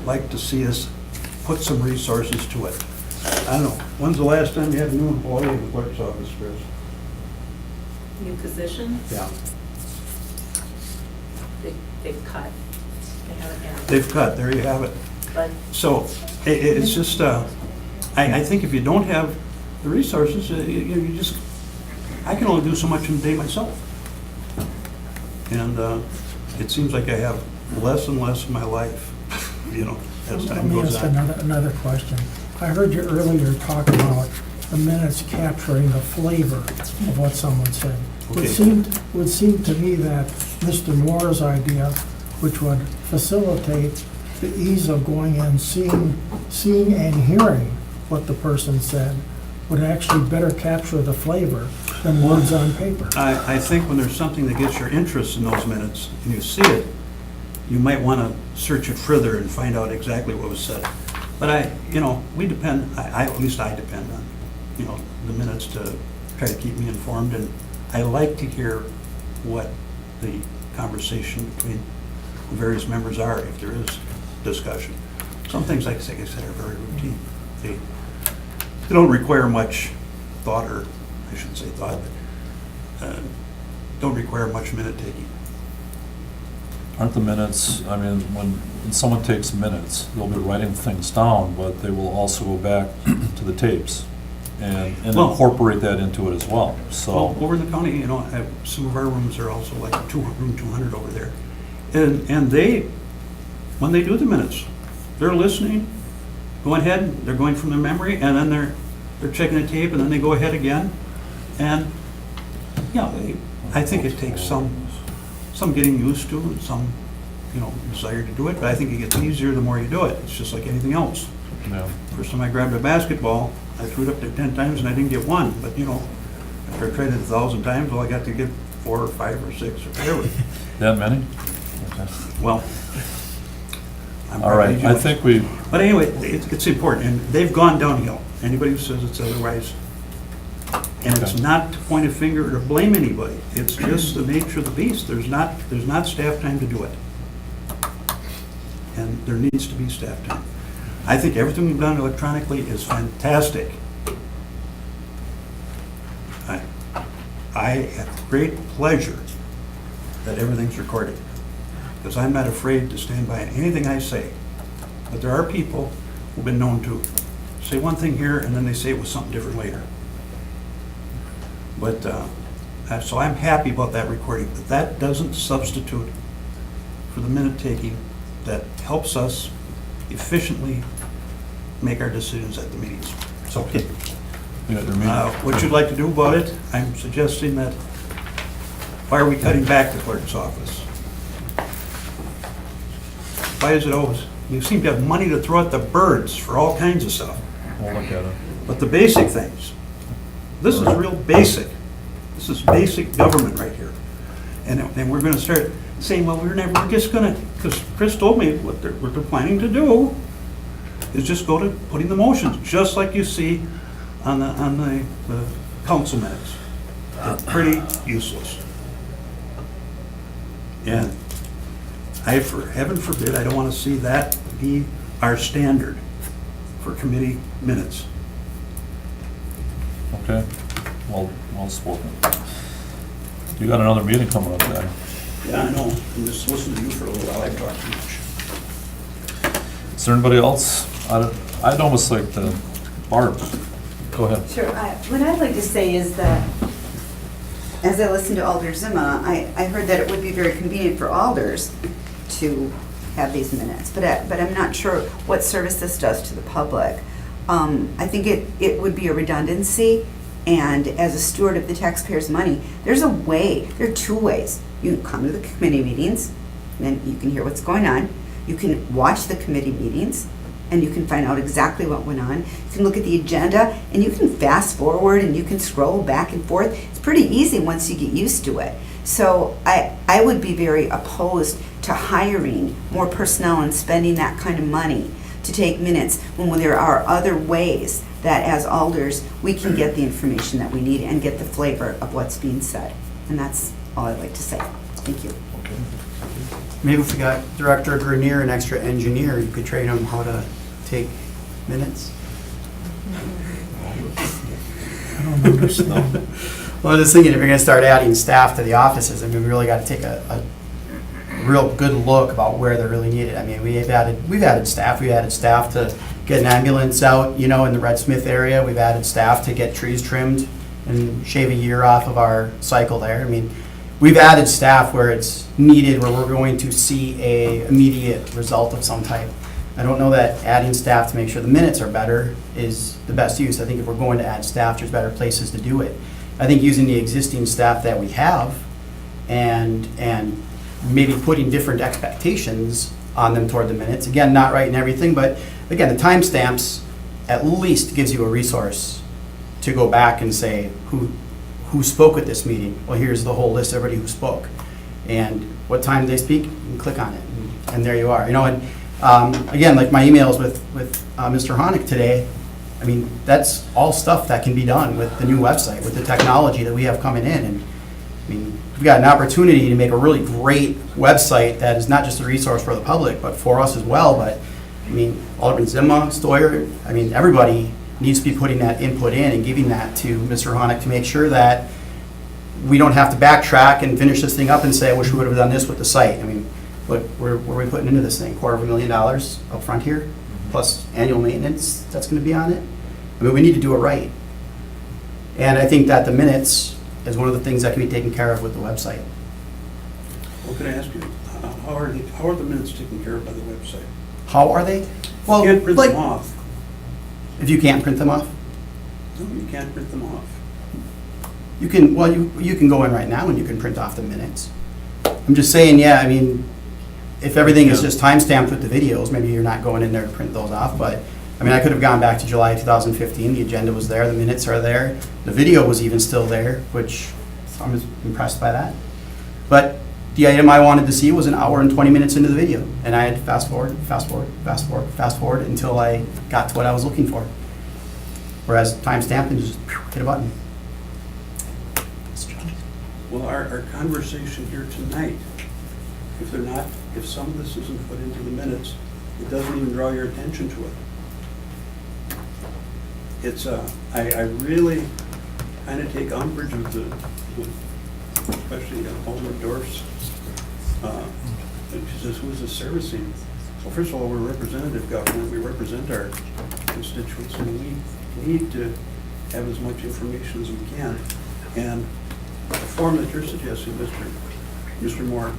like to see us put some resources to it. I don't know, when's the last time you had a new employee in the clerk's office, Chris? New position, Yeah. they've cut. They haven't had, They've cut, there you have it. but So it's just, I think if you don't have the resources, you just, I can only do so much in a day myself. And it seems like I have less and less of my life, as Let time me goes ask on. another question. I heard you earlier talk about the minutes capturing the flavor of what someone said. Okay. It would seem to me that Mr. Moore's idea, which would facilitate the ease of going in, seeing and hearing what the person said, would actually better capture the flavor than words on paper. I think when there's something that gets your interest in those minutes, and you see it, you might want to search it further and find out exactly what was said. But we depend, at least I depend on, the minutes to try to keep me informed, and I like to hear what the conversation between the various members are, if there is discussion. Some things, like I said, are very routine. They don't require much thought, or I shouldn't say thought, but don't require much minute taking. Aren't the minutes, I mean, when someone takes minutes, they'll be writing things down, but they will also go back to the tapes and Well- incorporate that into it as well, Well, so. over in the county, some of our rooms are also like room 200 over there. And they, when they do the minutes, they're listening, going ahead, they're going from their memory, and then they're checking the tape, and then they go ahead again. And, I think it takes some getting used to, and some, desire to do it, but I think it gets easier the more you do it. It's just like anything else. Yeah. First time I grabbed a basketball, I threw it up there 10 times and I didn't get one, but after I tried it 1,000 times, well, I got to get 4 or 5 or 6 or whatever. That many? Okay. Well, I'm All right, probably I jealous. think we, But anyway, it's important, and they've gone downhill. Anybody who says it's otherwise, and it's Okay. not to point a finger or to blame anybody. It's just the nature of the beast. There's not staff time to do it. And there needs to be staff time. I think everything we've done electronically is fantastic. I have great pleasure that everything's recorded, because I'm not afraid to stand by anything I say. But there are people who've been known to say one thing here and then they say it was something different later. But, so I'm happy about that recording, but that doesn't substitute for the minute taking that helps us efficiently make our decisions at the meetings. So, you got your meeting? what you'd like to do about it, I'm suggesting that, why are we cutting back the clerk's office? Why is it always, you seem to have money to throw at the birds for all kinds of stuff. We'll look at it. But the basic things, this is real basic. This is basic government right here. And then we're gonna start saying, well, we're just gonna, because Chris told me what they're planning to do is just go to putting the motions, just like you see on the council minutes. They're pretty useless. And for heaven forbid, I don't want to see that be our standard for committee minutes. Okay, well spoken. You got another meeting coming up then. Yeah, I know. I'm just listening to you for a little while. I've talked too much. Is there anybody else? I'd almost like to, Barb, go ahead. Sure. What I'd like to say is that, as I listened to Alder Zima, I heard that it would be very convenient for alders to have these minutes, but I'm not sure what service this does to the public. I think it would be a redundancy, and as a steward of the taxpayers' money, there are two ways. You can come to the committee meetings, and you can hear what's going on. You can watch the committee meetings, and you can find out exactly what went on. You can look at the agenda, and you can fast forward, and you can scroll back and forth. It's pretty easy once you get used to it. So I would be very opposed to hiring more personnel and spending that kind of money to take minutes when there are other ways that as alders, we can get the information that we need and get the flavor of what's being said. And that's all I'd like to say. Thank you. Maybe if we got Director Grenier, an extra engineer, you could train them how to take minutes. I don't understand. Well, I was thinking, if you're gonna start adding staff to the offices, I mean, we really gotta take a real good look about where they're really needed. I mean, we've added staff to get an ambulance out, you know, in the Red Smith area. We've added staff to get trees trimmed and shave a year off of our cycle there. I mean, we've added staff where it's needed, where we're going to see a immediate result of some type. I don't know that adding staff to make sure the minutes are better is the best use. I think if we're going to add staff, there's better places to do it. I think using the existing staff that we have and maybe putting different expectations on them toward the minutes. Again, not writing everything, but again, the timestamps at least gives you a resource to go back and say who spoke at this meeting. Well, here's the whole list of everybody who spoke, and what time did they speak. You can click on it, and there you are. You know, and again, like my emails with Mr. Honig today. I mean, that's all stuff that can be done with the new website, with the technology that we have coming in. And I mean, we've got an opportunity to make a really great website that is not just a resource for the public, but for us as well. But I mean, Alderman Zima, Stoyer, I mean, everybody needs to be putting that input in and giving that to Mr. Honig to make sure that we don't have to backtrack and finish this thing up and say, I wish we would have done this with the site. I mean, what are we putting into this thing? $250,000 up front here, plus annual maintenance that's going to be on it. I mean, we need to do it right. And I think that the minutes is one of the things that can be taken care of with the website. Well, can I ask you, how are the minutes taken care of by the website? How are they? Well, You can't print like, them off. if you can't print them off, No, you can't print them off. you can. Well, you can go in right now and you can print off the minutes. I'm just saying, yeah. I mean, if everything is just timestamped with the videos, maybe you're not going in there to print those off. But I mean, I could have gone back to July 2015. The agenda was there. The minutes are there. The video was even still there, which I'm impressed by that. But the item I wanted to see was an hour and 20 minutes into the video, and I had to fast forward until I got to what I was looking for. Whereas timestamp and just hit a button. Well, our conversation here tonight, if some of this isn't put into the minutes, it doesn't even draw your attention to it. It's, I really kind of take umbrage with especially Alderman Dorf's, she says, who's the servicing? Well, first of all, we're representative government, we represent our constituents, and we need to have as much information as we can. And the form that you're suggesting, Mr. Moore,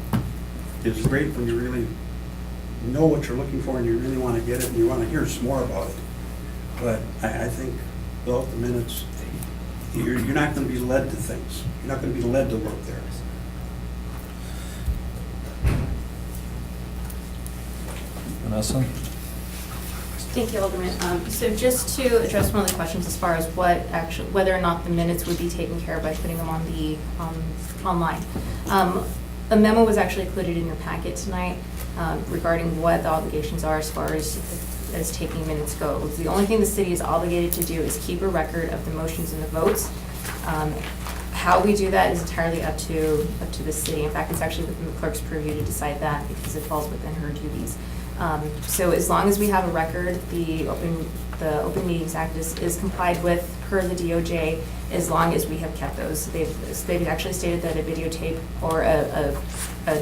is great when you really know what you're looking for and you really want to get it and you want to hear some more about it. But I think without the minutes, you're not going to be led to things. You're not going to be led to look there. Vanessa? Thank you, Alderman. So just to address one of the questions as far as whether or not the minutes would be taken care of by putting them on the online. A memo was actually included in your packet tonight regarding what the obligations are as far as taking minutes go. The only thing the city is obligated to do is keep a record of the motions and the votes. How we do that is entirely up to the city. In fact, it's actually within the clerk's purview to decide that because it falls within her duties. So as long as we have a record, the Open Meetings Act is complied with per the DOJ, as long as we have kept those. They've actually stated that a videotape or a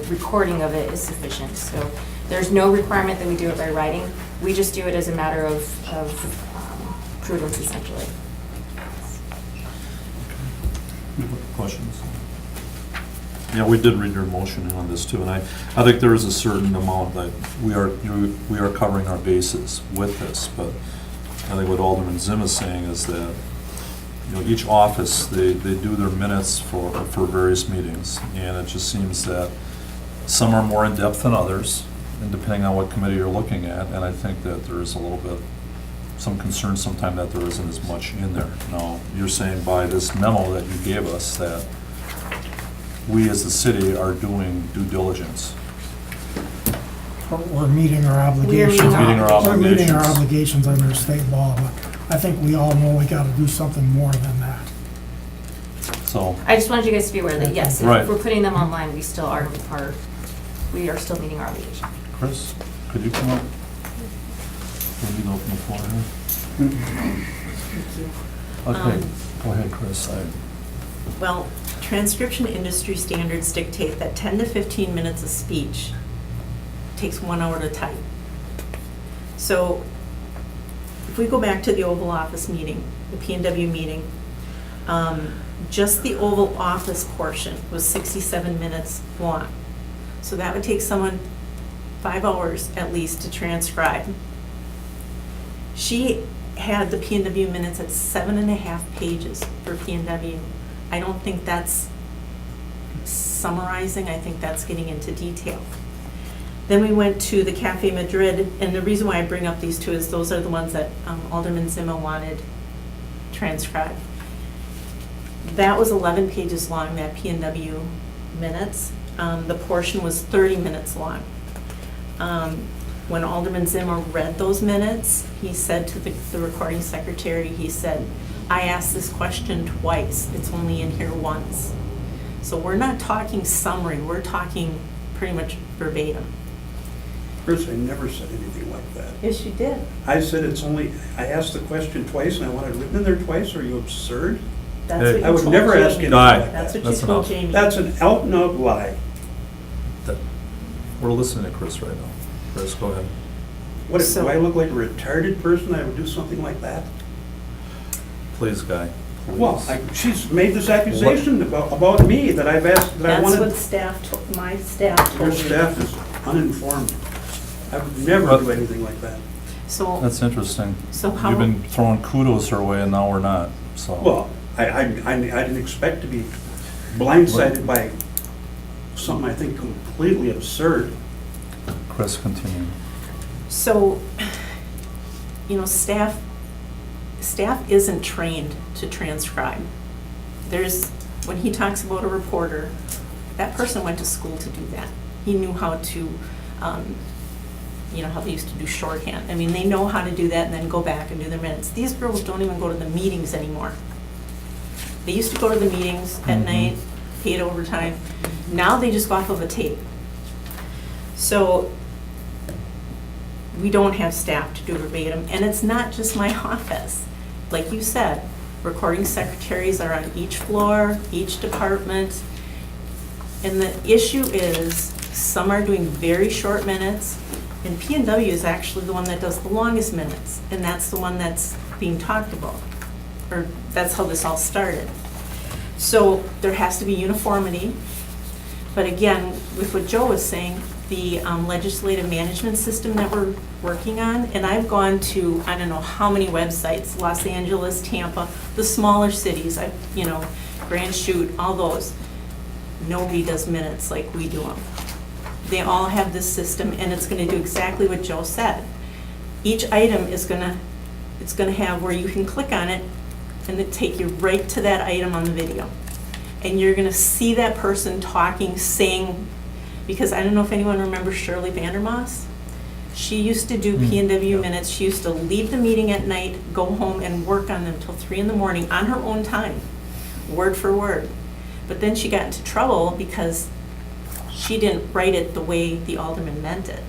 recording of it is sufficient. So there's no requirement that we do it by writing. We just do it as a matter of prudence, essentially. Questions? Yeah, we did read your motion on this too, and I think there is a certain amount that we are covering our bases with this, but I think what Alderman Zim is saying is that, you know, each office, they do their minutes for various meetings, and it just seems that some are more in-depth than others, and depending on what committee you're looking at, and I think that there is a little bit, some concern sometimes that there isn't as much in there. Now, you're saying by this memo that you gave us that we as the city are doing due diligence. We're meeting our obligations. Meeting our We're meeting our obligations. obligations under state law, but I think we all know we gotta do something more than that. So, I just wanted you guys to be aware that, yes, Right. if we're putting them online, we still we are still meeting our obligation. Chris, could you come up? Can you open the floor here? Okay, go ahead, Chris. Well, transcription industry standards dictate that 10 to 15 minutes of speech takes 1 hour to type. So if we go back to the Oval Office meeting, the P&W meeting, just the Oval Office portion was 67 minutes long. So that would take someone 5 hours at least to transcribe. She had the P&W minutes at 7.5 pages for P&W. I don't think that's summarizing, I think that's getting into detail. Then we went to the Cafe Madrid, and the reason why I bring up these two is those are the ones that Alderman Zima wanted transcribed. That was 11 pages long, that P&W minutes. The portion was 30 minutes long. When Alderman Zimmer read those minutes, he said to the recording secretary, he said, I asked this question twice, it's only in here once. So we're not talking summary, we're talking pretty much verbatim. Chris, I never said anything like that. Yes, you did. I said I asked the question twice and I want it written in there twice. Are you absurd? That's Hey. what you I would told never ask Jamie. anything Guy. like That's that. what you That's told enough. Jamie. That's an out and out lie. We're listening to Chris right now. Chris, go ahead. What, So- do I look like a retarded person? I would do something like that? Please, Guy. Please. Well, she's made this accusation about me that I've asked, that I That's what wanted. my staff Your told me. staff is uninformed. I would never do anything like that. So, That's interesting. so how? You've been throwing kudos her way and now we're not, so. Well, I didn't expect to be blindsided by something I think completely absurd. Chris, continue. So, you know, staff isn't trained to transcribe. When he talks about a reporter, that person went to school to do that. He knew how to, you know, how they used to do shorthand. I mean, they know how to do that and then go back and do their minutes. These girls don't even go to the meetings anymore. They used to go to the meetings at night, paid overtime. Now they just go off of a tape. So we don't have staff to do verbatim, and it's not just my office. Like you said, recording secretaries are on each floor, each department, and the issue is some are doing very short minutes, and P&W is actually the one that does the longest minutes, and that's the one that's being talked about, or that's how this all started. So there has to be uniformity, but again, with what Joe was saying, the legislative management system that we're working on, and I've gone to, I don't know how many websites, Los Angeles, Tampa, the smaller cities, Grand Chute, all those. Nobody does minutes like we do them. They all have this system, and it's gonna do exactly what Joe said. Each item is it's gonna have where you can click on it, and it take you right to that item on the video. And you're gonna see that person talking, saying, because I don't know if anyone remembers Shirley Vandermoss. She used to do P&W minutes. She used to leave the meeting at night, go home and work on them till 3 in the morning on her own time, word for word. But then she got into trouble because she didn't write it the way the alderman meant it.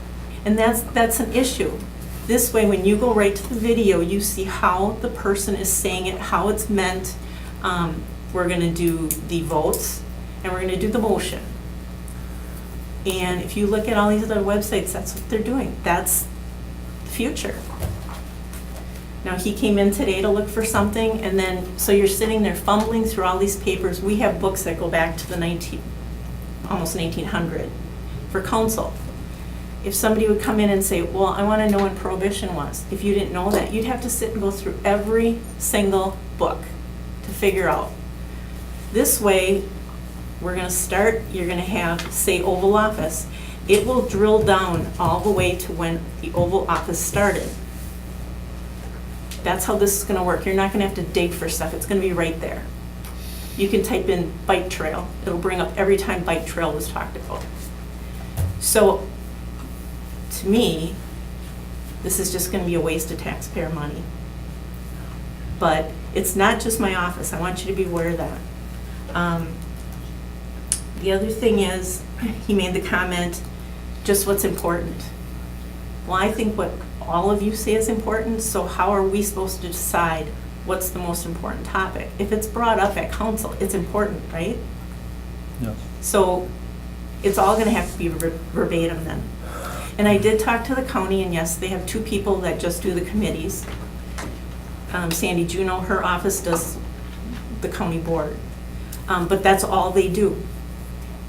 And that's an issue. This way, when you go right to the video, you see how the person is saying it, how it's meant. We're gonna do the votes, and we're gonna do the motion. And if you look at all these other websites, that's what they're doing. That's the future. Now, he came in today to look for something, and then, so you're sitting there fumbling through all these papers. We have books that go back to the almost 1900 for council. if somebody would come in and say, well, I want to know when Prohibition was, if you didn't know that, you'd have to sit and go through every single book to figure out. This way, we're going to start, you're going to have, say, Oval Office. It will drill down all the way to when the Oval Office started. That's how this is going to work. You're not going to have to dig for stuff. It's going to be right there. You can type in bike trail. It'll bring up every time bike trail was talked about. So, to me, this is just going to be a waste of taxpayer money. But it's not just my office. I want you to be aware of that. The other thing is, he made the comment, just what's important. Well, I think what all of you say is important, so how are we supposed to decide what's the most important topic? If it's brought up at council, it's important, right? Yes. So it's all gonna have to be verbatim then. And I did talk to the county, and yes, they have 2 people that just do the committees. Sandy Juneau, her office does the county board. But that's all they do.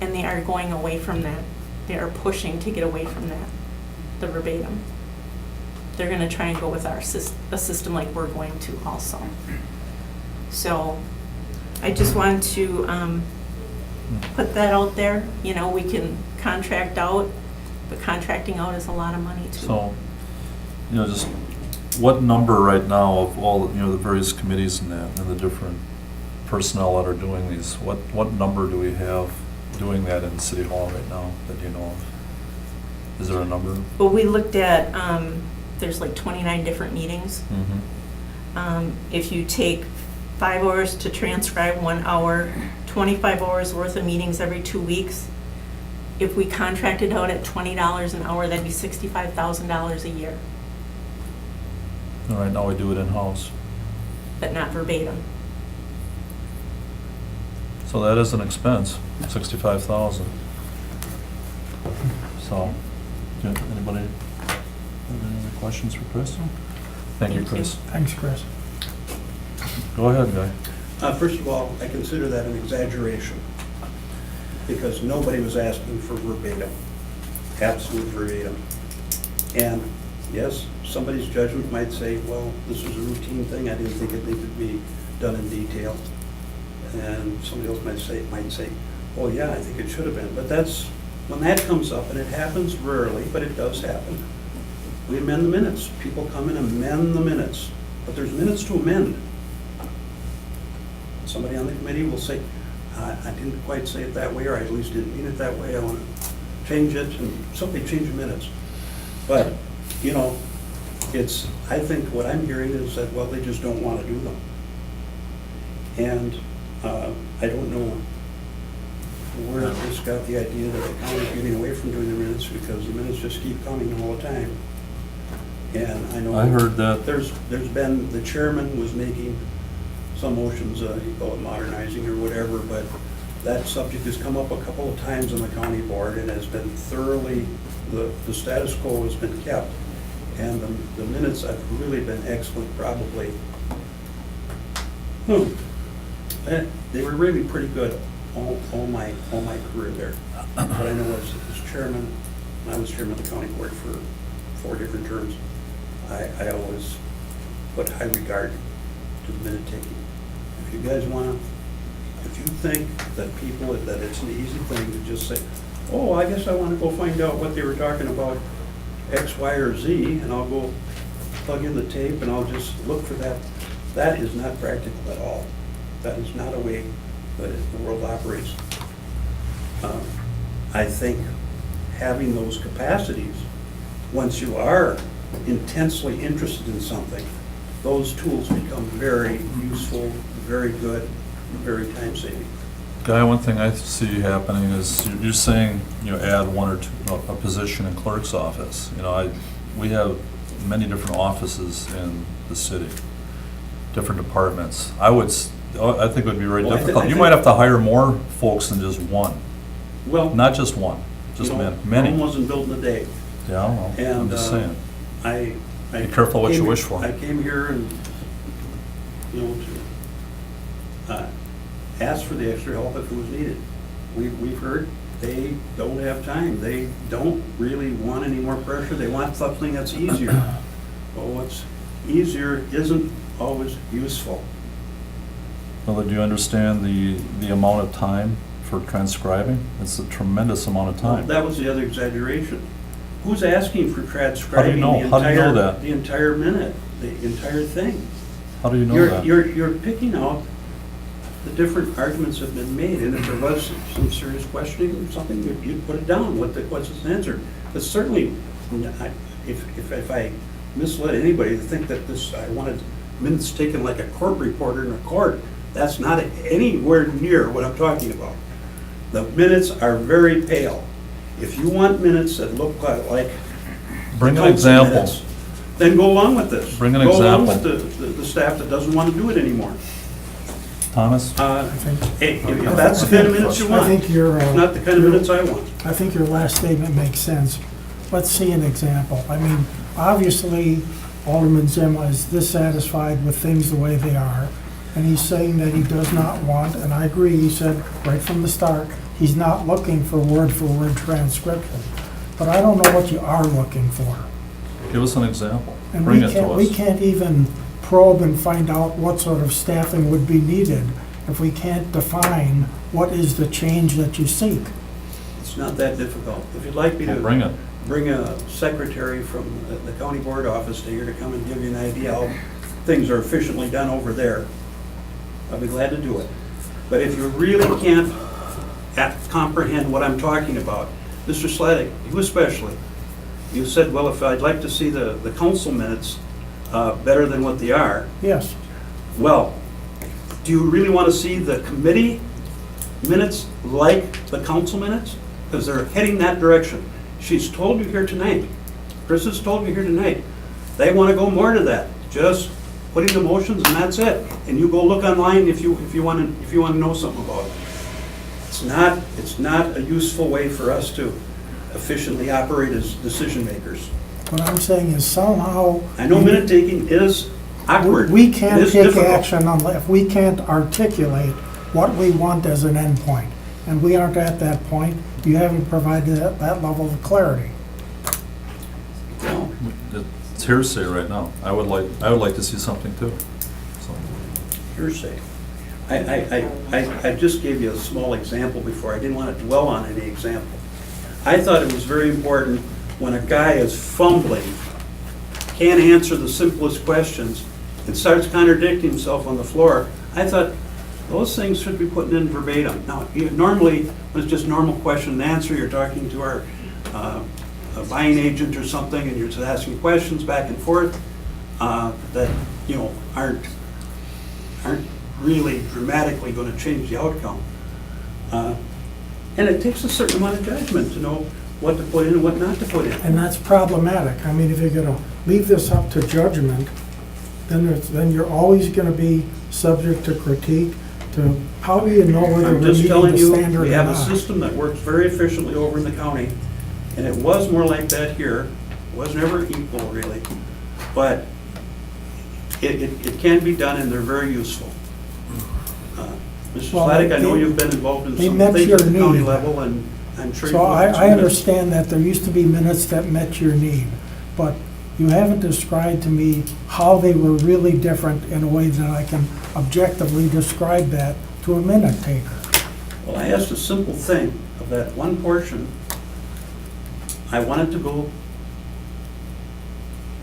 And they are going away from that. They are pushing to get away from that, the verbatim. They're gonna try and go with a system like we're going to also. So I just wanted to put that out there. You know, we can contract out, but contracting out is a lot of money too. So, you know, just what number right now of all, you know, the various committees and that, and the different personnel that are doing these, what number do we have doing that in City Hall right now that you know of? Is there a number? Well, we looked at, there's like 29 different meetings. Mm-hmm. If you take 5 hours to transcribe 1 hour, 25 hours worth of meetings every 2 weeks, if we contracted out at $20 an hour, that'd be $65,000 a year, All right, now we do it in-house. but not verbatim. So that is an expense, 65,000. So, anybody have any other questions for Chris? Thank you, Thank you. Chris. Thanks, Chris. Go ahead, Guy. First of all, I consider that an exaggeration, because nobody was asking for verbatim, absolute verbatim. And yes, somebody's judgment might say, well, this was a routine thing, I didn't think it needed to be done in detail. And somebody else might say, oh yeah, I think it should have been. But that's, when that comes up, and it happens rarely, but it does happen, we amend the minutes. People come and amend the minutes, but there's minutes to amend. Somebody on the committee will say, I didn't quite say it that way, or I at least didn't mean it that way, I want to change it, and somebody change the minutes. But, you know, I think what I'm hearing is that, well, they just don't want to do them. And I don't know where this got the idea that the county's getting away from doing the minutes, because the minutes just keep coming all the time. And I know. I heard that. There's been, the chairman was making some motions, you call it modernizing or whatever, but that subject has come up a couple of times on the county board and has been thoroughly, the status quo has been kept. And the minutes have really been excellent, probably. They were really pretty good all my career there. But I know as chairman, I was chairman of the county board for 4 different terms. I always put high regard to the minute taking. If you guys if you think that it's an easy thing to just say, oh, I guess I want to go find out what they were talking about, X, Y, or Z, and I'll go plug in the tape and I'll just look for that. That is not practical at all. That is not a way that the world operates. I think having those capacities, once you are intensely interested in something, those tools become very useful, very good, very time-saving. Guy, one thing I see happening is you're saying, you know, add 1 or 2, a position in clerk's office. You know, we have many different offices in the city, different departments. I think it would be very Well, I difficult. You think- might have to hire more folks than just one, Well, not just one, just you know, many. Rome wasn't built in a day. Yeah, I don't know. I'm And just saying. I Be careful what you came- wish for. I came here and, you know, to ask for the extra help if it was needed. We've heard, They don't have time. They don't really want any more pressure. They want something that's easier. Well, what's easier isn't always useful. Well, do you understand the amount of time for transcribing? It's a tremendous amount of time. That was the other exaggeration. Who's asking for transcribing know? the How do you know entire, that? the entire minute, the entire thing? How do you know You're, that? you're picking out the different arguments that have been made, and if there was some serious questioning or something, you'd put it down, what's its answer. But certainly, if I misled anybody to think that I wanted minutes taken like a court reporter in a court, that's not anywhere near what I'm talking about. The minutes are very pale. If you want minutes that look like Bring an council example. minutes, then go along with this. Bring an Go along example. with the staff that doesn't want to do it anymore. Thomas? Hey, if that's the kind of minutes you want, I think you're, it's not the kind of minutes I want. I think your last statement makes sense. Let's see an example. I mean, obviously, Alderman Zima is dissatisfied with things the way they are, and he's saying that he does not want, and I agree, he said right from the start, he's not looking for word transcription. But I don't know what you are looking for. Give us an example. And Bring it to us. we can't even probe and find out what sort of staffing would be needed if we can't define what is the change that you seek. It's not that difficult. If you'd like me Well, to bring it. bring a secretary from the county board office to here to come and give you an idea how things are efficiently done over there, I'll be glad to do it. But if you really can't comprehend what I'm talking about, Mr. Sladek, you especially, you said, well, if I'd like to see the council minutes better than what they are, Yes, well, do you really want to see the committee minutes like the council minutes? Because they're heading that direction. She's told you here tonight, Chris has told you here tonight, they want to go more to that. Just putting the motions and that's it. And you go look online if you want to know something about it. It's not a useful way for us to efficiently operate as decision makers. what I'm saying is somehow. I know minute taking is awkward. We It can't is take difficult. action if we can't articulate what we want as an endpoint. And we aren't at that point. You haven't provided that level of clarity. Well, It's hearsay right now. I would like to see something too. So, hearsay. I just gave you a small example before. I didn't want to dwell on any example. I thought it was very important when a guy is fumbling, can't answer the simplest questions, and starts contradicting himself on the floor. I thought those things should be put in verbatim. Now, normally, when it's just normal question and answer, you're talking to our a buying agent or something, and you're just asking questions back and forth that, aren't really dramatically going to change the outcome. And it takes a certain amount of judgment to know what to put in and what not to put in. And that's problematic. I mean, if you're gonna leave this up to judgment, then you're always gonna be subject to critique, to how do you know whether I'm we're just meeting telling the you, standard or we have a not? system that works very efficiently over in the county, and it was more like that here. It was never equal, really, but it can be done, and they're very useful. Mr. Well, Sladek, I know they- you've been involved in they some met things your at the county need. level, and I'm sure. So you've looked at some I minutes. understand that there used to be minutes that met your need, but you haven't described to me how they were really different in a way that I can objectively describe that to a minute taker. Well, I asked a simple thing of that one portion. I wanted to go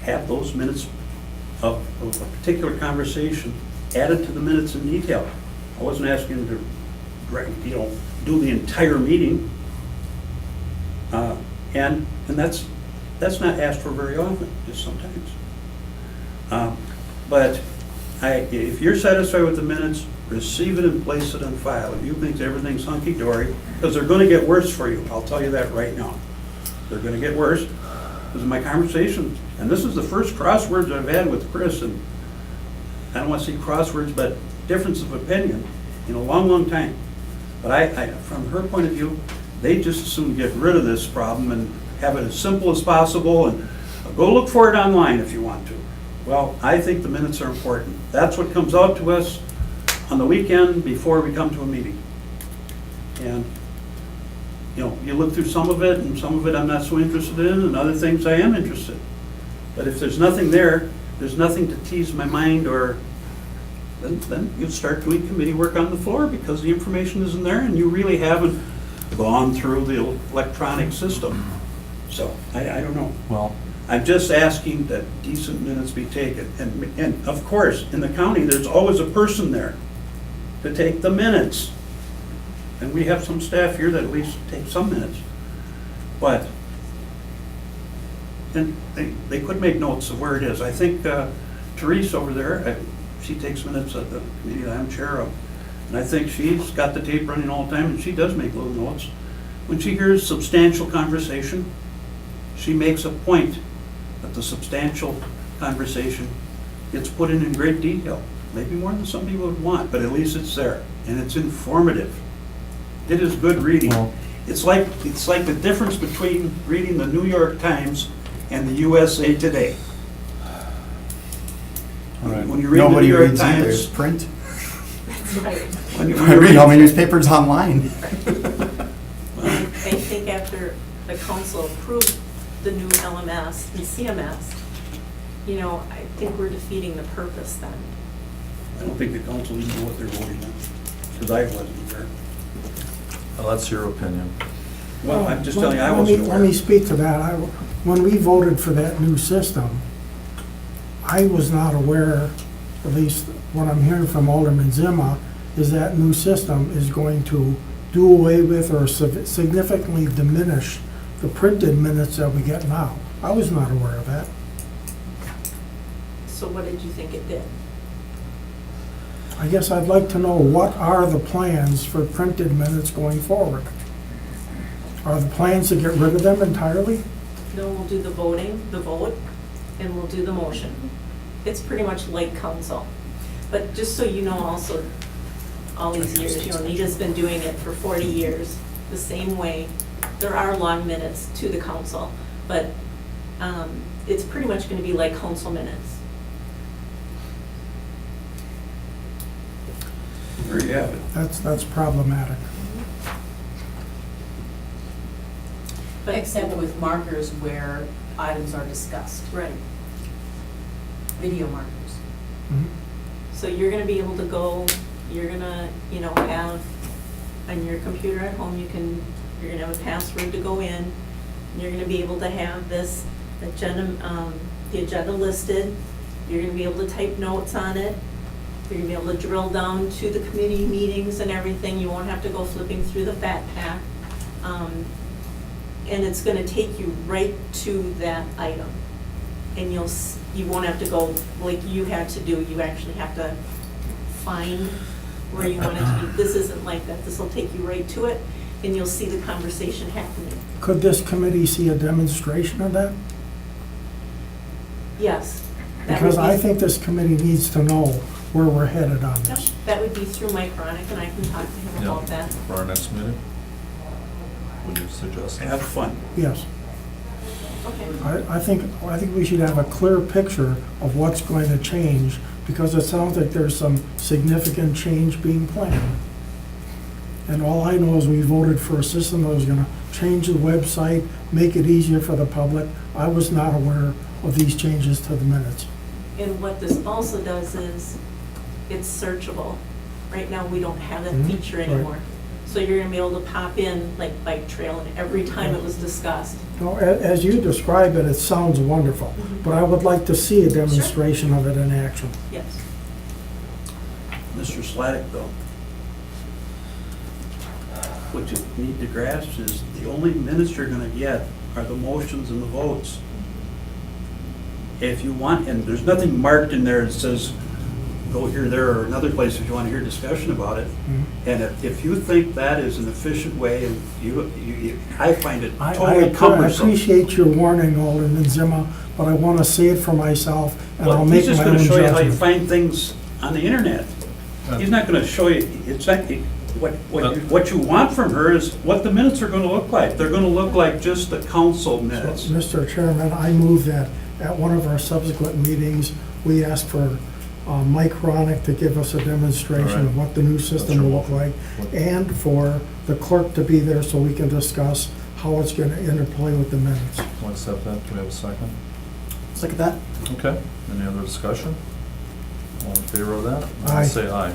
have those minutes of a particular conversation added to the minutes in detail. I wasn't asking him to, do the entire meeting. And that's not asked for very often, just sometimes. But if you're satisfied with the minutes, receive it and place it on file. If you think everything's hunky-dory, because they're going to get worse for you, I'll tell you that right now. They're going to get worse. Because of my conversation, and this is the first crosswords I've had with Chris, and I don't want to say crosswords, but difference of opinion in a long, long time. But from her point of view, they just as soon get rid of this problem and have it as simple as possible, and go look for it online if you want to. Well, I think the minutes are important. That's what comes out to us on the weekend before we come to a meeting. And you look through some of it, and some of it I'm not so interested in, and other things I am interested. But if there's nothing there, there's nothing to tease my mind, or, then you start doing committee work on the floor, because the information isn't there, and you really haven't gone through the electronic system. So, I don't know. Well, I'm just asking that decent minutes be taken. And of course, in the county, there's always a person there to take the minutes. And we have some staff here that at least take some minutes. But, and they could make notes of where it is. I think Therese over there, she takes minutes at the committee that I'm chair of. And I think she's got the tape running all the time, and she does make little notes. When she hears substantial conversation, she makes a point that the substantial conversation gets put in great detail. Maybe more than some people would want, but at least it's there, and it's informative. It is good reading. Well- It's like the difference between reading the New York Times and the USA Today. all right. When you read the Nobody New York reads either, Times, print. when you I read all my newspapers online. I think after the council approved the new LMS and CMS, I think we're defeating the purpose then. I don't think the council even know what they're voting on, because I wasn't there. Well, that's your opinion. Well, I'm just telling you, I Let wasn't me aware. speak to that. When we voted for that new system, I was not aware, at least what I'm hearing from Alderman Zima, is that new system is going to do away with or significantly diminish the printed minutes that we get now. I was not aware of that. So what did you think it did? I guess I'd like to know, what are the plans for printed minutes going forward? Are the plans to get rid of them entirely? No, we'll do the vote, and we'll do the motion. It's pretty much like council. But just so you know also, all these years, Nita's been doing it for 40 years, the same way. There are long minutes to the council, but it's pretty much going to be like council minutes. There you have it. That's problematic. But Except with markers where items are discussed, Right. video markers. Mhm. So you're gonna be able to go, you're gonna, have on your computer at home, you're gonna have a password to go in. And you're gonna be able to have this agenda, the agenda listed. You're gonna be able to type notes on it. You're gonna be able to drill down to the committee meetings and everything. You won't have to go flipping through the fat pack. And it's gonna take you right to that item. And you won't have to go like you had to do. You actually have to find where you want it to be. This isn't like that. This will take you right to it, and you'll see the conversation happening. Could this committee see a demonstration of that? Yes. that Because would be- I think this committee needs to know where we're headed on Yep, this. that would be through Mike Ronick, and I can talk to him Yeah. about that. For our next meeting? Would you suggest that? Have fun. Yes. Okay. I think we should have a clear picture of what's going to change, because it sounds like there's some significant change being planned. And all I know is we voted for a system that was gonna change the website, make it easier for the public. I was not aware of these changes to the minutes. And what this also does is, it's searchable. Right now, we don't have that Mhm, feature right. anymore. So you're gonna be able to pop in like Bike Trail, and every time it was discussed. No, as you describe it, it sounds wonderful, but I would like to see a demonstration of it in action. Yes. Mr. Sladek, though, what you need to grasp is the only minutes you're gonna get are the motions and the votes. If you want, and there's nothing marked in there that says, go here, there, or another place if you want to hear discussion about it. And if you think that is an efficient way, and I find it I totally cumbersome. appreciate your warning, Alderman Zima, but I want to see it for myself, and I'll Well, make he's just my gonna own show you how you judgment. find things on the internet. He's not gonna show you, it's not, what you want from her is what the minutes are gonna look like. They're gonna look like just the council minutes. Mr. Chairman, I move that at one of our subsequent meetings, we ask for Mike Ronick to give us a demonstration of what the new system will look like, and for the clerk to be there so we can discuss how it's gonna interplay with the minutes. Want to accept that? Do we have a second? Let's look at that. Okay. Any other discussion? All in favor of that? Aye. Say aye.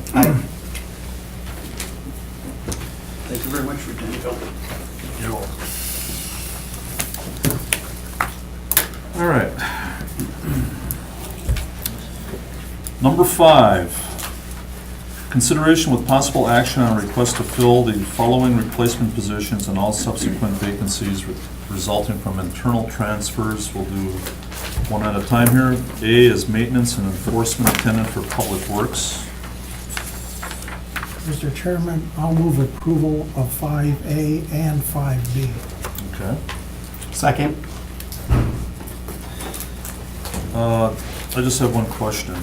Thank you very much for your time, Phil. You're welcome. All right. Number 5, consideration with possible action on a request to fill the following replacement positions and all subsequent vacancies resulting from internal transfers. We'll do one at a time here. A is maintenance and enforcement attendant for public works. Mr. Chairman, I'll move approval of 5A and 5B. Okay. Second. I just have one question.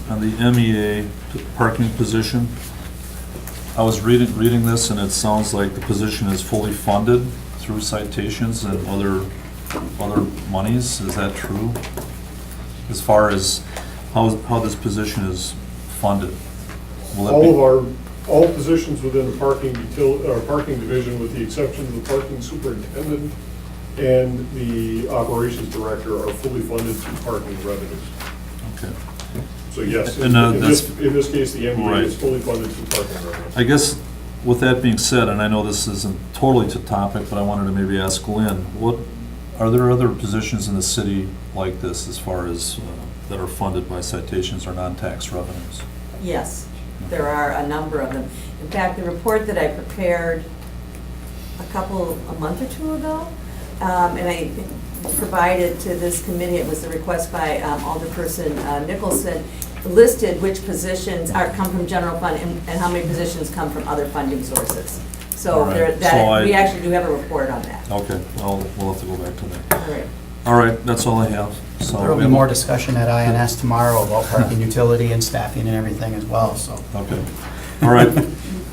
On the MEA parking position, I was reading this, and it sounds like the position is fully funded through citations and other monies. Is that true? As far as how this position is funded? Will it be- All positions within the parking division, with the exception of the parking superintendent and the operations director, are fully funded through parking revenues. Okay. So yes, And, in that's- this case, the MBA Right. is fully funded through parking revenues. I guess with that being said, and I know this isn't totally to topic, but I wanted to maybe ask Lynn, are there other positions in the city like this as far as that are funded by citations or non-tax revenues? Yes, there are a number of them. In fact, the report that I prepared a month or two ago, and I provided to this committee, it was a request by Alderperson Nicholson, listed which positions come from general fund and how many positions come from other funding sources. So All right. we actually do have a report on that. Okay, we'll have to go back to that. All right. All right, that's all I have. So There will be more discussion at INS tomorrow about parking utility and staffing and everything as well, so. Okay. All right.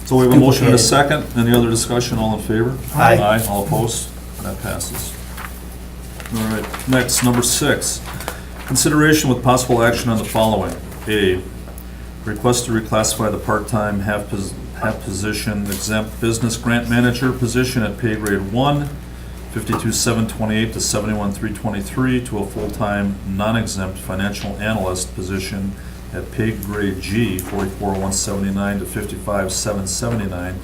So we have a motion and a second. Any other discussion? All in favor? Aye. Aye. All opposed? That passes. All right. Next, number 6. Consideration with possible action on the following. A, request to reclassify the part-time half-position exempt business grant manager position at pay grade 1, 52,728 to 71,323, to a full-time non-exempt financial analyst position at pay grade G, 44,179 to 55,779,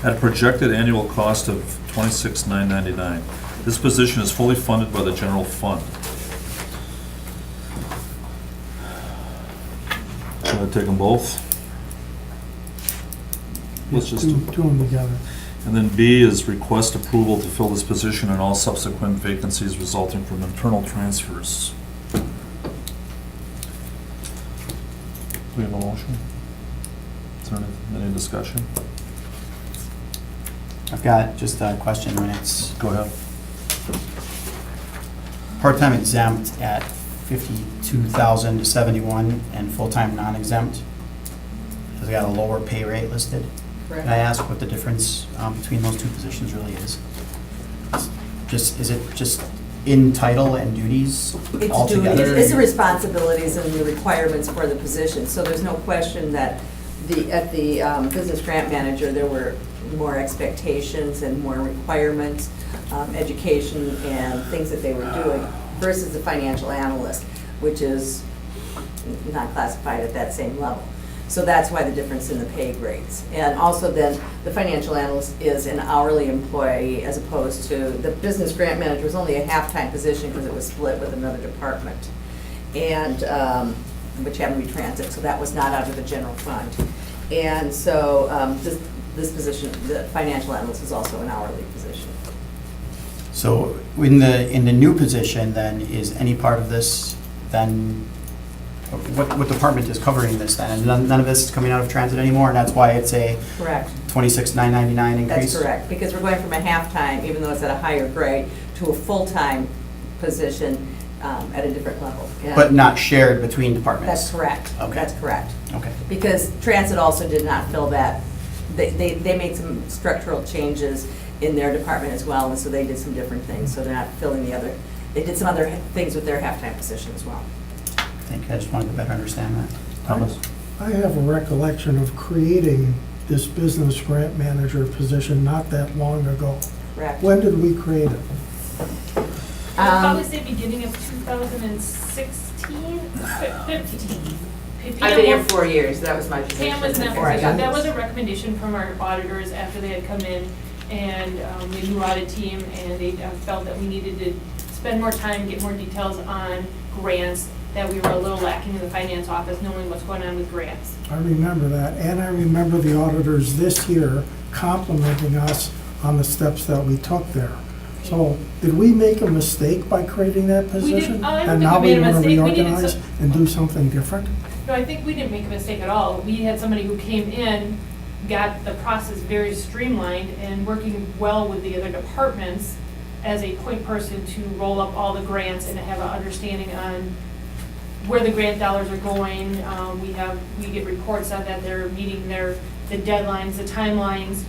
at a projected annual cost of $26,999. This position is fully funded by the general fund. Should I take them both? Let's just Do them together. And then B is request approval to fill this position and all subsequent vacancies resulting from internal transfers. Do we have a motion? Is there any discussion? I've got just a question when it's Go ahead. part-time exempt at 52,000 to 71 and full-time non-exempt. Has got a lower pay rate listed. Can I ask what the difference between those two positions really is? Is it just in title and duties It's altogether? It's the responsibilities and the requirements for the position. So there's no question that at the business grant manager, there were more expectations and more requirements, education and things that they were doing versus the financial analyst, which is not classified at that same level. So that's why the difference in the pay grades. And also then, the financial analyst is an hourly employee as opposed to, the business grant manager was only a half-time position because it was split with another department. And, which happened to be transit, so that was not out of the general fund. And so, this position, the financial analyst is also an hourly position. So in the new position then, is any part of this then, what department is covering this then? And none of this is coming out of transit anymore, and that's why it's a Correct. $26,999 increase? That's correct, because we're going from a half-time, even though it's at a higher grade, to a full-time position at a different level. And But not shared between departments? That's correct. Okay. That's correct. Okay. Because transit also did not fill that. They made some structural changes in their department as well, and so they did some different things, so they're not filling the other, they did some other things with their half-time position as well. Thank you, I just wanted to better understand that. Thomas? I have a recollection of creating this business grant manager position not that long ago. Correct. When did we create it? I'd probably say beginning of 2016, 15. I've been here 4 years, that was my position Pam was in that before I got position. That was this. a recommendation from our auditors after they had come in and the new audit team, and they felt that we needed to spend more time, get more details on grants, that we were a little lacking in the finance office, knowing what's going on with grants. I remember that, and I remember the auditors this year complimenting us on the steps that we took there. So, did we make a mistake by creating that position? I don't And think now we made a want to mistake. We needed reorganize some- and do something different? No, I think we didn't make a mistake at all. We had somebody who came in, got the process very streamlined and working well with the other departments as a point person to roll up all the grants and to have an understanding on where the grant dollars are going. We get reports on that they're meeting the deadlines, the timelines.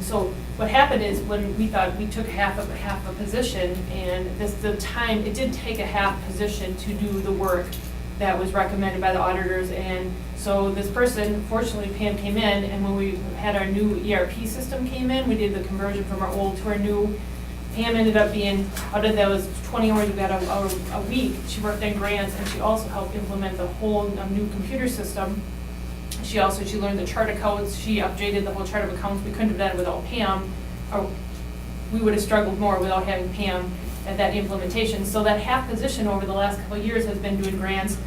So what happened is when we thought we took half a position, and it did take a half position to do the work that was recommended by the auditors. And so this person, fortunately Pam came in, and when we had our new ERP system came in, we did the conversion from our old to our new. Pam ended up being, out of those 20 hours we got a week, she worked on grants, and she also helped implement the whole new computer system. She learned the chart of codes, she updated the whole chart of accounts. We couldn't have done it without Pam, or we would have struggled more without having Pam at that implementation. So that half position over the last couple of years has been doing grants,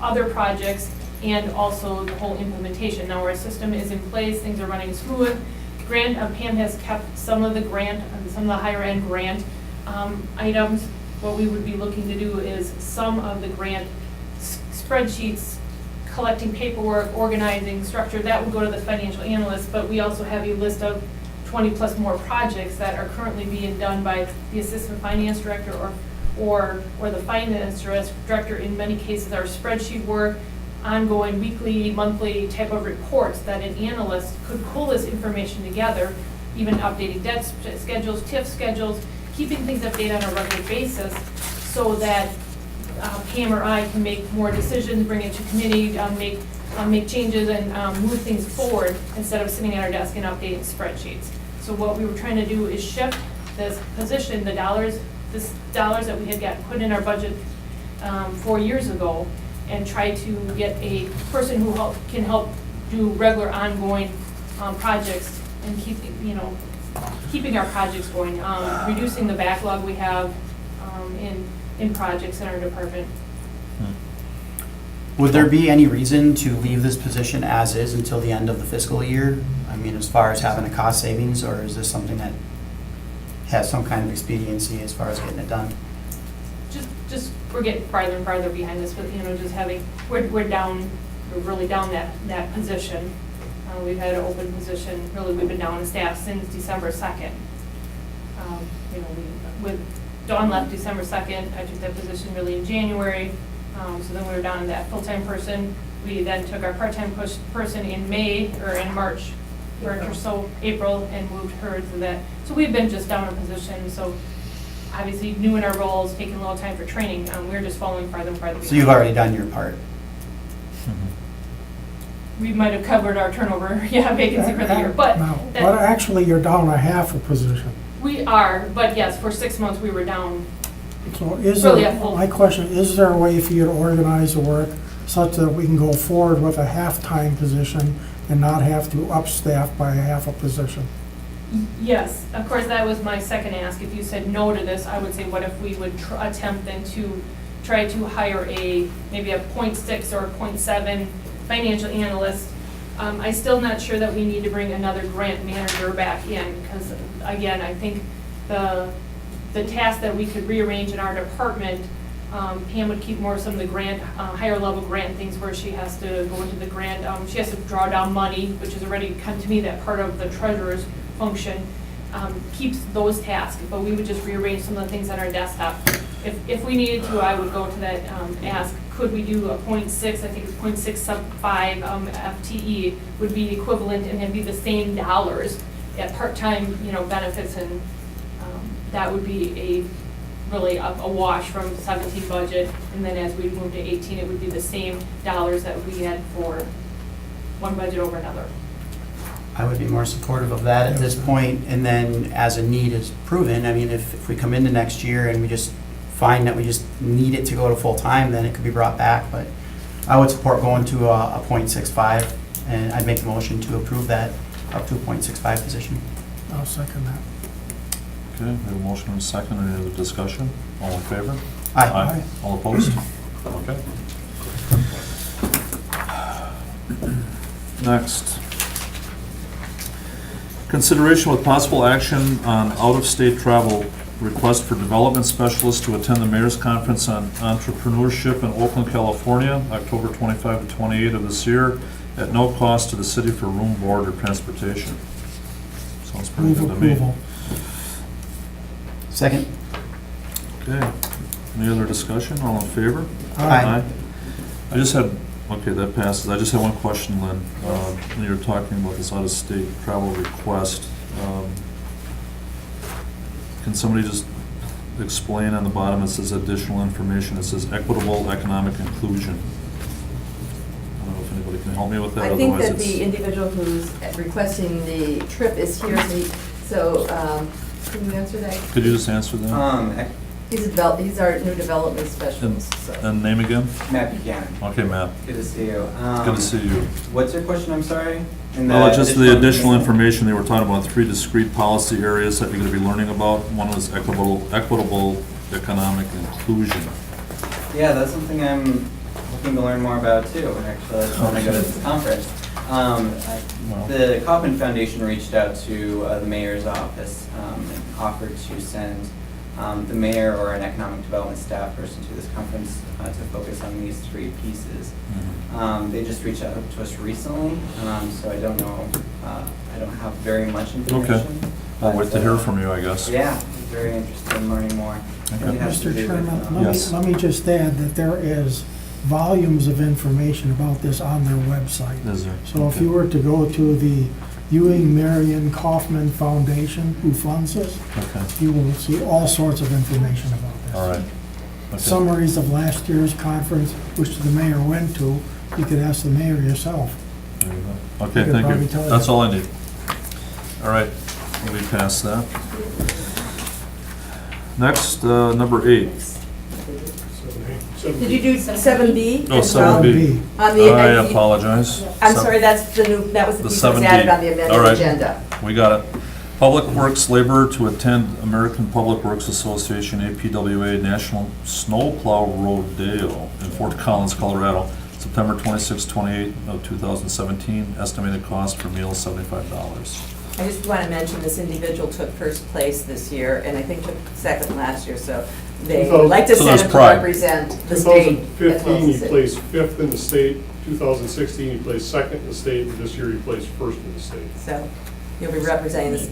other projects, and also the whole implementation. Now our system is in place, things are running smooth. Pam has kept some of the higher end grant items. What we would be looking to do is some of the grant spreadsheets, collecting paperwork, organizing, structure, that would go to the financial analyst, but we also have a list of 20 plus more projects that are currently being done by the assistant finance director or the finance director. In many cases, our spreadsheet work, ongoing weekly, monthly type of reports that an analyst could pull this information together, even updating debt schedules, TIF schedules, keeping things updated on a regular basis so that Pam or I can make more decisions, bring it to committee, make changes and move things forward instead of sitting at our desk and updating spreadsheets. So what we were trying to do is shift this position, the dollars that we had gotten put in our budget 4 years ago, and try to get a person who can help do regular ongoing projects and keeping our projects going, reducing the backlog we have in projects in our department. Would there be any reason to leave this position as is until the end of the fiscal year? I mean, as far as having a cost savings, or is this something that has some kind of expediency as far as getting it done? Just we're getting farther and farther behind this, but we're really down that position. We've had an open position, really we've been down in staff since December 2nd. Dawn left December 2nd, I took that position really in January. So then we were down to that full-time person. We then took our part-time person in March or so, April, and moved her to that. So we've been just down a position, so obviously new in our roles, taking a little time for training. We're just falling farther and farther behind. So you've already done your part? We might have covered our turnover, vacancy for the year, but. But actually, you're down a half a position. We are, but yes, for 6 months we were down. So is Really there, a full- my question, is there a way for you to organize the work such that we can go forward with a half-time position and not have to upstaff by a half a position? Yes, of course, that was my second ask. If you said no to this, I would say, what if we would attempt then to try to hire maybe a 0.6 or a 0.7 financial analyst. I'm still not sure that we need to bring another grant manager back in, because again, I think the task that we could rearrange in our department, Pam would keep more of some of the grant, higher level grant things where she has to go into the grant, she has to draw down money, which is already come to me that part of the treasurer's function, keeps those tasks, but we would just rearrange some of the things on our desktop. If we needed to, I would go to that, ask, could we do a 0.6, I think it's 0.65 FTE would be equivalent and it'd be the same dollars at part-time, benefits, and that would be really a wash from 17 budget, and then as we move to 18, it would be the same dollars that we had for one budget over another. I would be more supportive of that at this point, and then as a need is proven, I mean, if we come into next year and we just find that we just need it to go to full-time, then it could be brought back, but I would support going to a .65, and I'd make the motion to approve that up to a .65 position. I'll second that. Okay, we have a motion and a second. Any other discussion? All in favor? Aye. All opposed? Okay. Next. Consideration with possible action on out-of-state travel request for development specialists to attend the Mayor's Conference on Entrepreneurship in Oakland, California, October 25 to 28 of this year, at no cost to the city for room, board, or transportation. Sounds pretty Move good to me. approval. Second? Okay. Any other discussion? All in favor? Aye. I just had, okay, that passes. I just had one question, Lynn. When you were talking about this out-of-state travel request, can somebody just explain on the bottom, it says additional information, it says equitable economic inclusion. I don't know if anybody can help me with that, I think otherwise that the it's... individual who's requesting the trip is here, can you answer that? Could you just answer that? He's our new development specialist, so. And name again? Matt Buchanan. Okay, Matt. Good to see you. Good to see you. What's your question, I'm sorry? Well, it's just the additional information, they were talking about 3 discrete policy areas that you're gonna be learning about. One was equitable economic inclusion. Yeah, that's something I'm looking to learn more about too, actually. I just want to go to this conference. The Kauffman Foundation reached out to the mayor's office and offered to send the mayor or an economic development staff person to this conference to focus on these 3 pieces. They just reached out to us recently, so I don't know, I don't have very much information. Okay. I'll wait to hear from you, I guess. Yeah, very interested in learning more. Okay. It has to Mr. do with, Chairman, Yes. let me just add that there is volumes of information about this on their website. Is there? So if you were to go to the Ewing Marion Kauffman Foundation, who funds this, Okay, you will see all sorts of information about this. all right. Okay. Summaries of last year's conference, which the mayor went to, you could ask the mayor yourself. There you go. Okay, I could thank probably you. tell you. That's all I need. All right, we'll be past that. Next, number 8. Did you do 7B Oh, as well? 7B. On the- I apologize. I'm sorry, that's the new, that was the The piece that was 7B. added on the All amended right. agenda. We got it. Public Works laborer to attend American Public Works Association, APWA, National Snowplow Rodeo in Fort Collins, Colorado, September 26, 28 of 2017. Estimated cost per meal, $75. I just want to mention this individual took first place this year, and I think took second last year, so they would like to So send there's him to pride. represent the state. as well 2015, as the he city. placed 5th in the state. 2016, he placed 2nd in the state, and this year he placed 1st in the state. So you'll be representing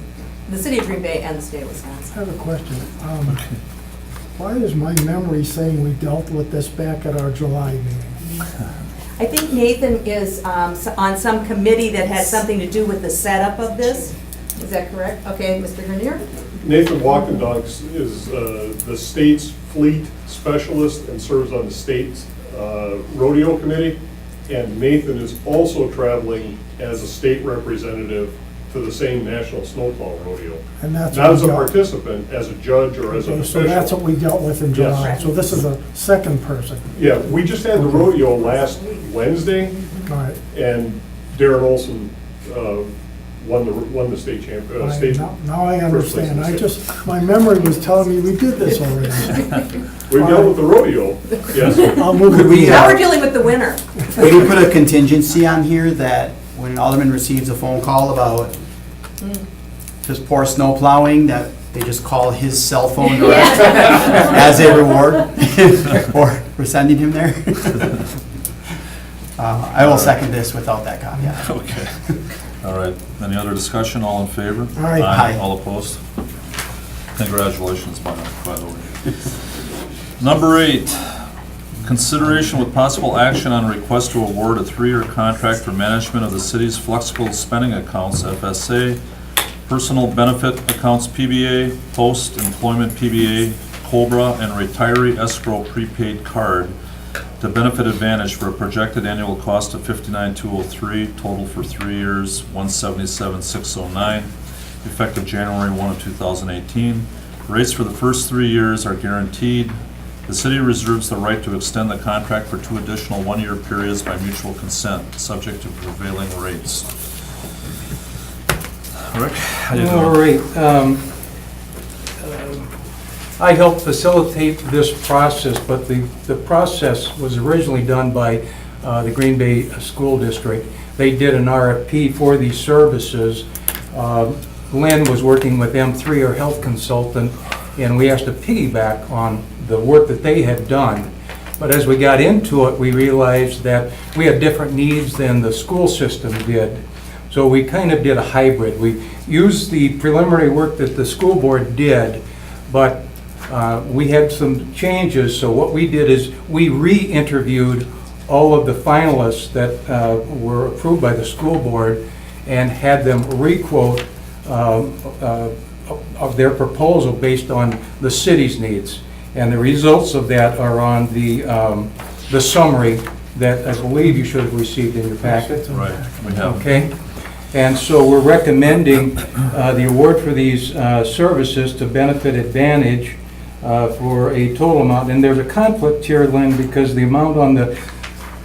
the city of Green Bay and the state of I Wisconsin. have a question. Why is my memory saying we dealt with this back at our July meeting? I think Nathan is on some committee that had something to do with the setup of this. Is that correct? Okay, Mr. Grenier? Nathan Walkendorf is the state's fleet specialist and serves on the state's rodeo committee. And Nathan is also traveling as a state representative to the same National Snowplow Rodeo. And that's Not what as a we got. participant, as a judge or as an Okay, official. so that's what we dealt with in July. Yes. So this is a second person. Yeah, we just had the rodeo last Wednesday, All right. and Darren Olson won the state state. Now I first place in understand. the I state. just, my memory was telling me we did this already. We've dealt with the rodeo, yes. I'll move Could we, it. Now we're dealing with the winner. Could we put a contingency on here that when an alderman receives a phone call about just poor snow plowing, that they just call his cell phone direct as a reward for sending him there? I will second this without that caveat. Okay. All right. Any other discussion? All in favor? Aye. Aye. All opposed? Congratulations, by the way. Number 8, consideration with possible action on request to award a 3-year contract for management of the city's flexible spending accounts, FSA, personal benefit accounts, PBA, post-employment PBA, COBRA, and retiree escrow prepaid card to Benefit Advantage for a projected annual cost of $59,203, total for 3 years, $177,609, effective January 1 of 2018. Rates for the first 3 years are guaranteed. The city reserves the right to extend the contract for 2 additional 1-year periods by mutual consent, subject to prevailing rates. Rick, how you All doing? right. I helped facilitate this process, but the process was originally done by the Green Bay School District. They did an RFP for these services. Lynn was working with M3, our health consultant, and we asked to piggyback on the work that they had done. But as we got into it, we realized that we had different needs than the school system did. So we kind of did a hybrid. We used the preliminary work that the school board did, but we had some changes. So what we did is we re-interviewed all of the finalists that were approved by the school board and had them re-quote of their proposal based on the city's needs. And the results of that are on the summary that I believe you should have received in your packet. Right, we have. Okay? And so we're recommending the award for these services to Benefit Advantage for a total amount. And there's a conflict here, Lynn, because the amount on the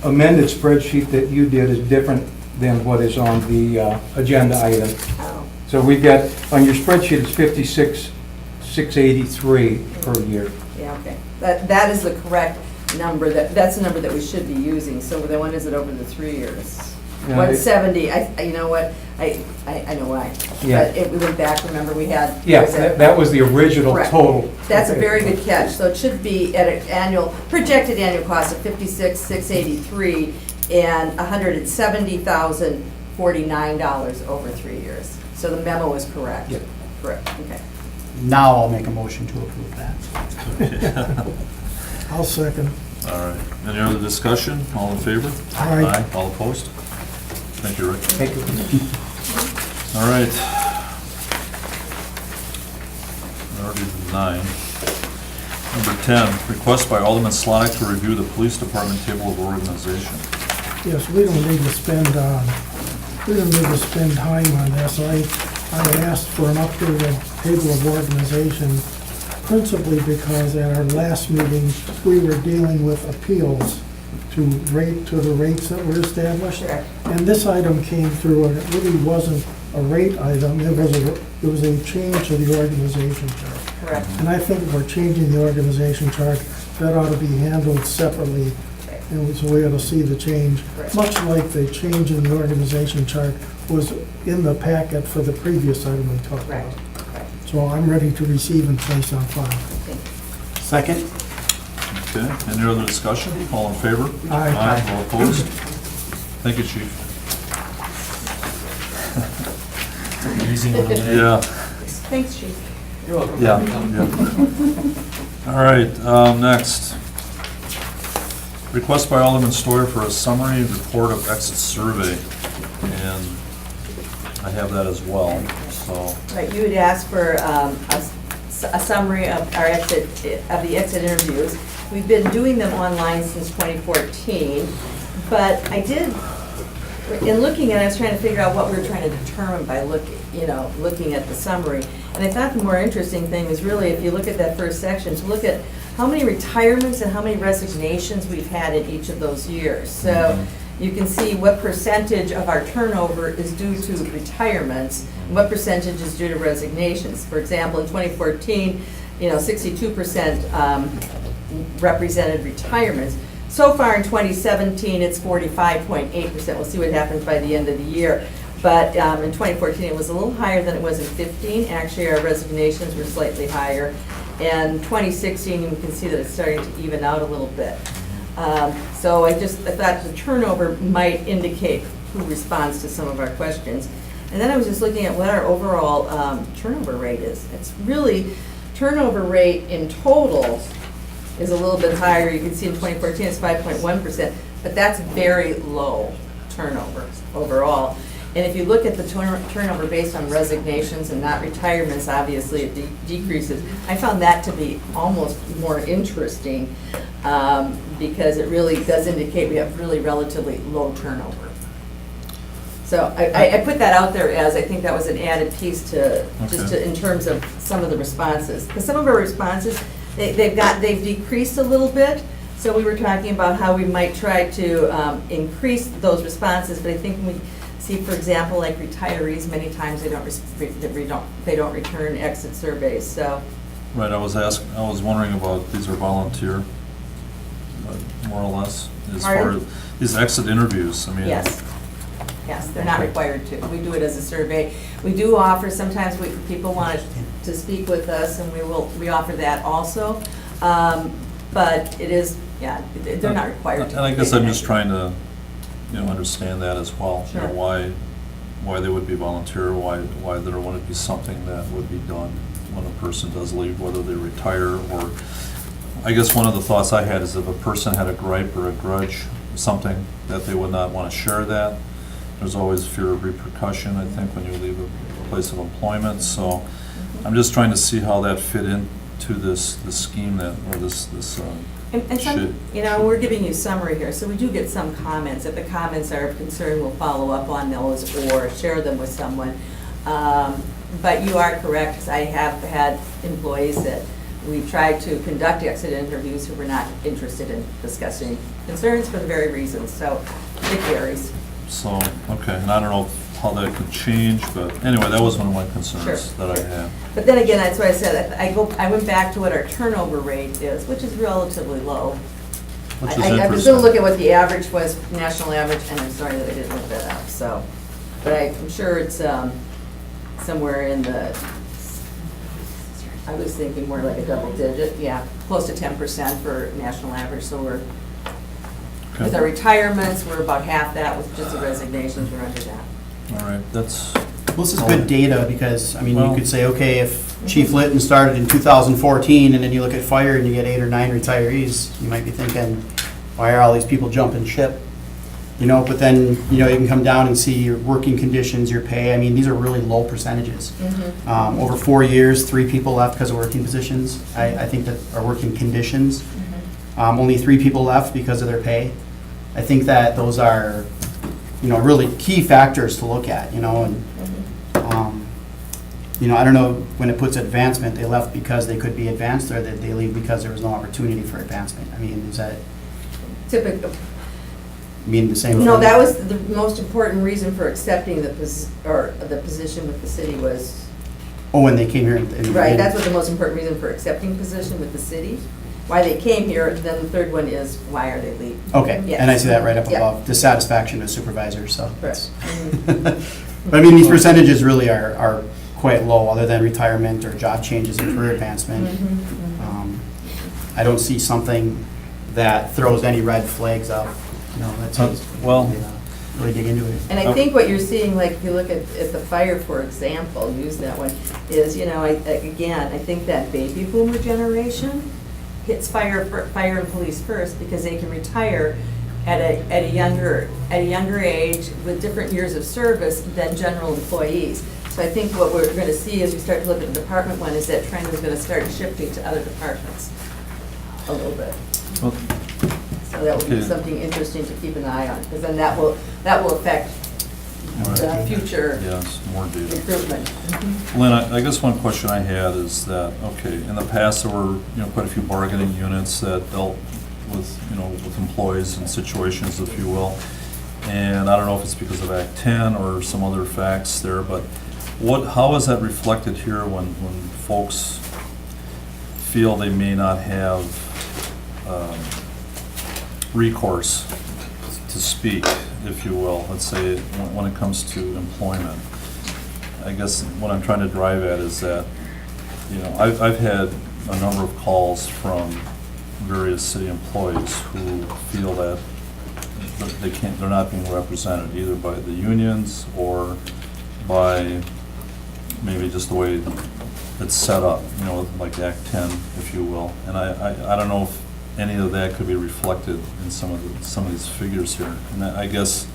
amended spreadsheet that you did is different than what is on the agenda item. Oh, So we've got, on your spreadsheet, it's 56,683 per year. yeah, okay. That is the correct number, that's the number that we should be using. So then what is it over the 3 years? Yeah, 170, you know what, I know why. Yeah. But we went back, remember, we had. Yeah, that was the original Correct. total. That's a Okay. very good catch. So it should be at an projected annual cost of $56,683 and $170,049 over 3 years. So the memo is correct. Yeah. Correct, okay. Now I'll make a motion to approve that. I'll second. All right. Any other discussion? All in favor? Aye. All opposed? Thank you, Rick. Thank you. All right. Already 9. Number 10, request by Alderman Slonick to review the police department table of organization. Yes, we don't need to spend time on this. I asked for an updated table of organization principally because at our last meeting, we were dealing with appeals to the rates that were established. Correct. And this item came through, and it really wasn't a rate item, it was a change to the organization chart. Correct. And I think if we're changing the organization chart, that ought to be handled separately. And so we ought to see the change, Correct. much like the change in the organization chart was in the packet for the previous item we talked about. Correct. Correct. So I'm ready to receive and place on file. Thank you. Second? Okay, any other discussion? All in favor? Aye. All opposed? Thank you, Chief. Yeah, Thanks, Chief. yeah, yeah. All right, next. Request by Alderman Stoyer for a summary report of exit survey, and I have that as well, so. Right, you had asked for a summary of our the exit interviews. We've been doing them online since 2014, but I did, in looking at it, I was trying to figure out what we were trying to determine by looking at the summary. And I thought the more interesting thing is really, if you look at that first section, to look at how many retirements and how many resignations we've had in each of those years. So you can see what percentage of our turnover is due to retirements, and what percentage is due to resignations. For example, in 2014, 62% represented retirements. So far in 2017, it's 45.8%. We'll see what happens by the end of the year. But in 2014, it was a little higher than it was in 15. Actually, our resignations were slightly higher. And 2016, you can see that it's starting to even out a little bit. So I thought the turnover might indicate who responds to some of our questions. And then I was just looking at what our overall turnover rate is. It's really, turnover rate in total is a little bit higher. You can see in 2014, it's 5.1%, but that's very low turnover overall. And if you look at the turnover based on resignations and not retirements, obviously it decreases. I found that to be almost more interesting because it really does indicate we have really relatively low turnover. So I put that out there as I think that was an added piece to, just to, in terms of some of the responses. Because some of our responses, they've decreased a little bit. So we were talking about how we might try to increase those responses, but I think when we see, for example, like retirees, many times they don't return exit surveys, so. Right, I was wondering about, these are volunteer, more or less, as far Pardon? as these exit interviews, I mean. Yes, they're not required to. We do it as a survey. We do offer, sometimes people want to speak with us, and we offer that also. But it is, they're not required to. And I guess I'm just trying to, understand that as well. Sure. Why they would be volunteer, why there wouldn't be something that would be done when a person does leave, whether they retire or, I guess one of the thoughts I had is if a person had a gripe or a grudge, something that they would not want to share that. There's always fear of repercussion, I think, when you leave a place of employment. So I'm just trying to see how that fit into this scheme that, or this And some, we're giving you summary here, so we do get some comments. If the comments are of concern, we'll follow up on those or share them with someone. But you are correct, 'cause I have had employees that we've tried to conduct exit interviews who were not interested in discussing concerns for the very reasons, so it varies. So, okay, and I don't know how that could change, but anyway, that was one of my concerns Sure. that I had. But then again, that's why I said, I went back to what our turnover rate is, which is relatively low. Which is I was going to interesting. look at what the average was, national average, and I'm sorry that I didn't look that up, so. But I'm sure it's somewhere in the, I was thinking more like a double digit, close to 10% for national average, so we're, Okay. with our retirements, we're about half that, with just the resignations, we're under that. All right, that's. Well, this is good data because, I mean, Well- you could say, okay, if Chief Litton started in 2014 and then you look at fire and you get 8 or 9 retirees, you might be thinking, why are all these people jumping ship? But then, you can come down and see your working conditions, your pay. I mean, these are really low percentages. Over 4 years, 3 people left because of working positions. I think that are working conditions. Only 3 people left because of their pay. I think that those are, really key factors to look at, and, I don't know, when it puts advancement, they left because they could be advanced or that they leave because there was no opportunity for advancement. I mean, is that Typical. the same? No, that was the most important reason for accepting the position with the city was. Oh, when they came here and. Right, that's what the most important reason for accepting position with the city. Why they came here, then the third one is, why are they leaving? Okay, Yes. and I see that right up Yeah. above, dissatisfaction with supervisors, so. Correct. But I mean, these percentages really are quite low, other than retirement or job changes and career advancement. I don't see something that throws any red flags up, that's, Well- really dig into it. And I think what you're seeing, like, if you look at the fire, for example, use that one, is, I think that baby boomer generation hits fire and police first, because they can retire at a younger age with different years of service than general employees. So I think what we're going to see as we start to look at the department one is that trend is going to start shifting to other departments a little bit. Well, So that will be Okay. something interesting to keep an eye on, because then that will affect the future Yes, more data. recruitment. Lynn, I guess one question I had is that, okay, in the past, there were, quite a few bargaining units that dealt with, with employees and situations, if you will. And I don't know if it's because of Act 10 or some other facts there, but how is that reflected here when folks feel they may not have recourse to speak, if you will, let's say, when it comes to employment? I guess what I'm trying to drive at is that, I've had a number of calls from various city employees who feel that they're not being represented either by the unions or by maybe just the way it's set up, like Act 10, if you will. And I don't know if any of that could be reflected in some of these figures here. And I guess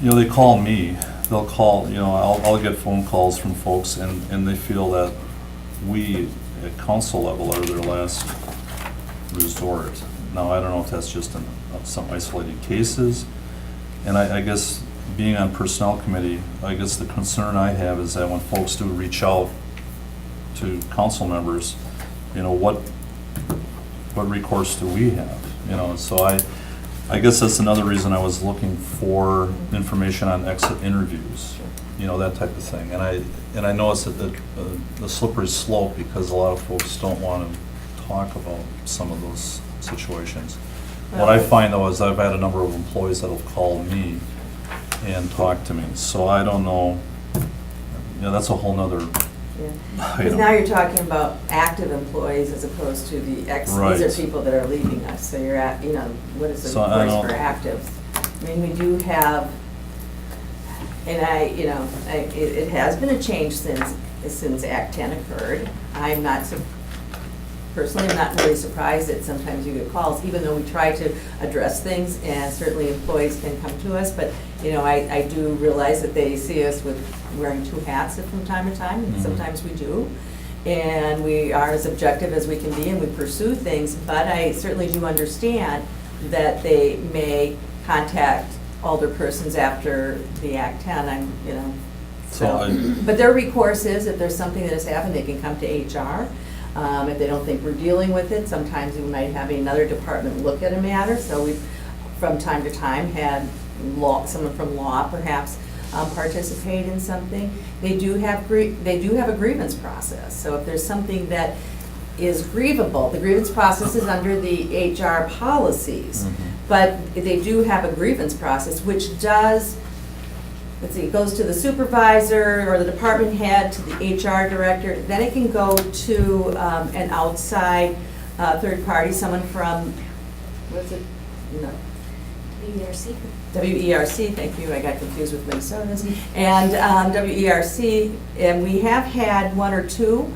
you know, they call me, they'll call, you know, I'll get phone calls from folks, and they feel that we at council level are their last resort. Now, I don't know if that's just in some isolated cases, and I guess being on personnel committee, I guess the concern I have is that when folks do reach out to council members, you know, what recourse do we have? You know, so I guess that's another reason I was looking for information on exit interviews, you know, that type of thing. And I know it's a slippery slope because a lot of folks don't want to talk about some of those situations. What I find though is I've had a number of employees that have called me and talked to me, so I don't know, you know, that's a whole nother Because now you're talking about active employees as opposed to the Right. these are people that are leaving us, so you're at, you know, what is the So I voice don't- for actives? I mean, we do have, and you know, it has been a change since Act 10 occurred. I'm not, personally, I'm not really surprised that sometimes you get calls, even though we try to address things, and certainly employees can come to us, but, you know, I do realize that they see us with wearing two hats from time to time, and Mhm. sometimes we do. And we are as objective as we can be, and we pursue things, but I certainly do understand that they may contact older persons after the Act 10, you know. So But their recourse is, if there's something that has happened, they can come to HR. If they don't think we're dealing with it, sometimes we might have another department look at a matter. So we've, from time to time, had someone from law perhaps participate in something. They do have a grievance process. So if there's something that is grievable, the grievance process is under the HR policies. But they do have a grievance process, which does, let's see, it goes to the supervisor or the department head, to the HR director, then it can go to an outside third party, someone from, what's it? No. WERC. WERC, thank you, I got confused with Minnesota's. And WERC, and we have had one or two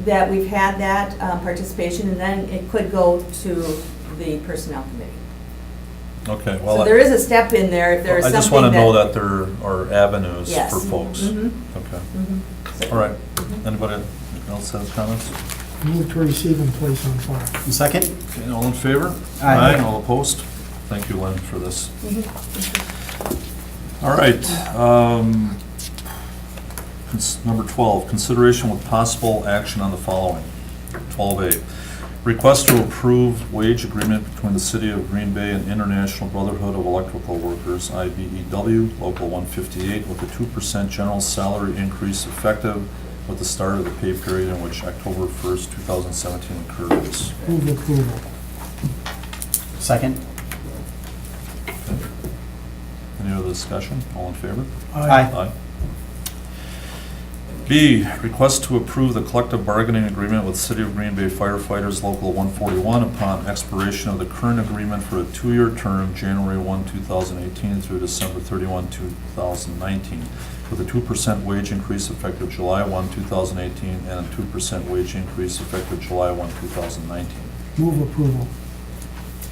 that we've had that participation, and then it could go to the personnel committee. Okay, well. So there is a step in there if there's I something just want to know that- that there are avenues Yes. for folks. Mhm. Okay. Mhm. All right. Anybody else have comments? Move to receive and place on file. Second? Okay, all in favor? Aye. All opposed? Thank you, Lynn, for this. Mm-hmm. All right. Number 12, consideration with possible action on the following. 12A, request to approve wage agreement between the City of Green Bay and International Brotherhood of Electrical Workers, IBEW, Local 158, with a 2% general salary increase effective with the start of the pay period in which October 1st, 2017 occurs. Move approval. Second? Any other discussion? All in favor? Aye. B, request to approve the collective bargaining agreement with City of Green Bay firefighters Local 141 upon expiration of the current agreement for a 2-year term, January 1, 2018 through December 31, 2019, with a 2% wage increase effective July 1, 2018, and a 2% wage increase effective July 1, 2019. Move approval.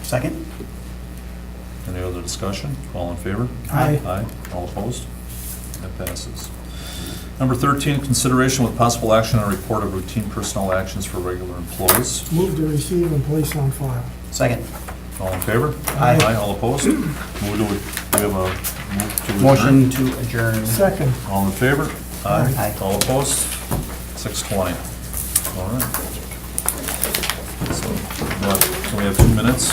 Second? Any other discussion? All in favor? Aye. Aye. All opposed? That passes. Number 13, consideration with possible action on a report of routine personnel actions for regular employees. Move to receive and place on file. Second. All in favor? Aye. All opposed? Do we have a move to adjourn? Motion to adjourn. Second. All in favor? Aye. All opposed? 6:20. All right. So we have 2 minutes.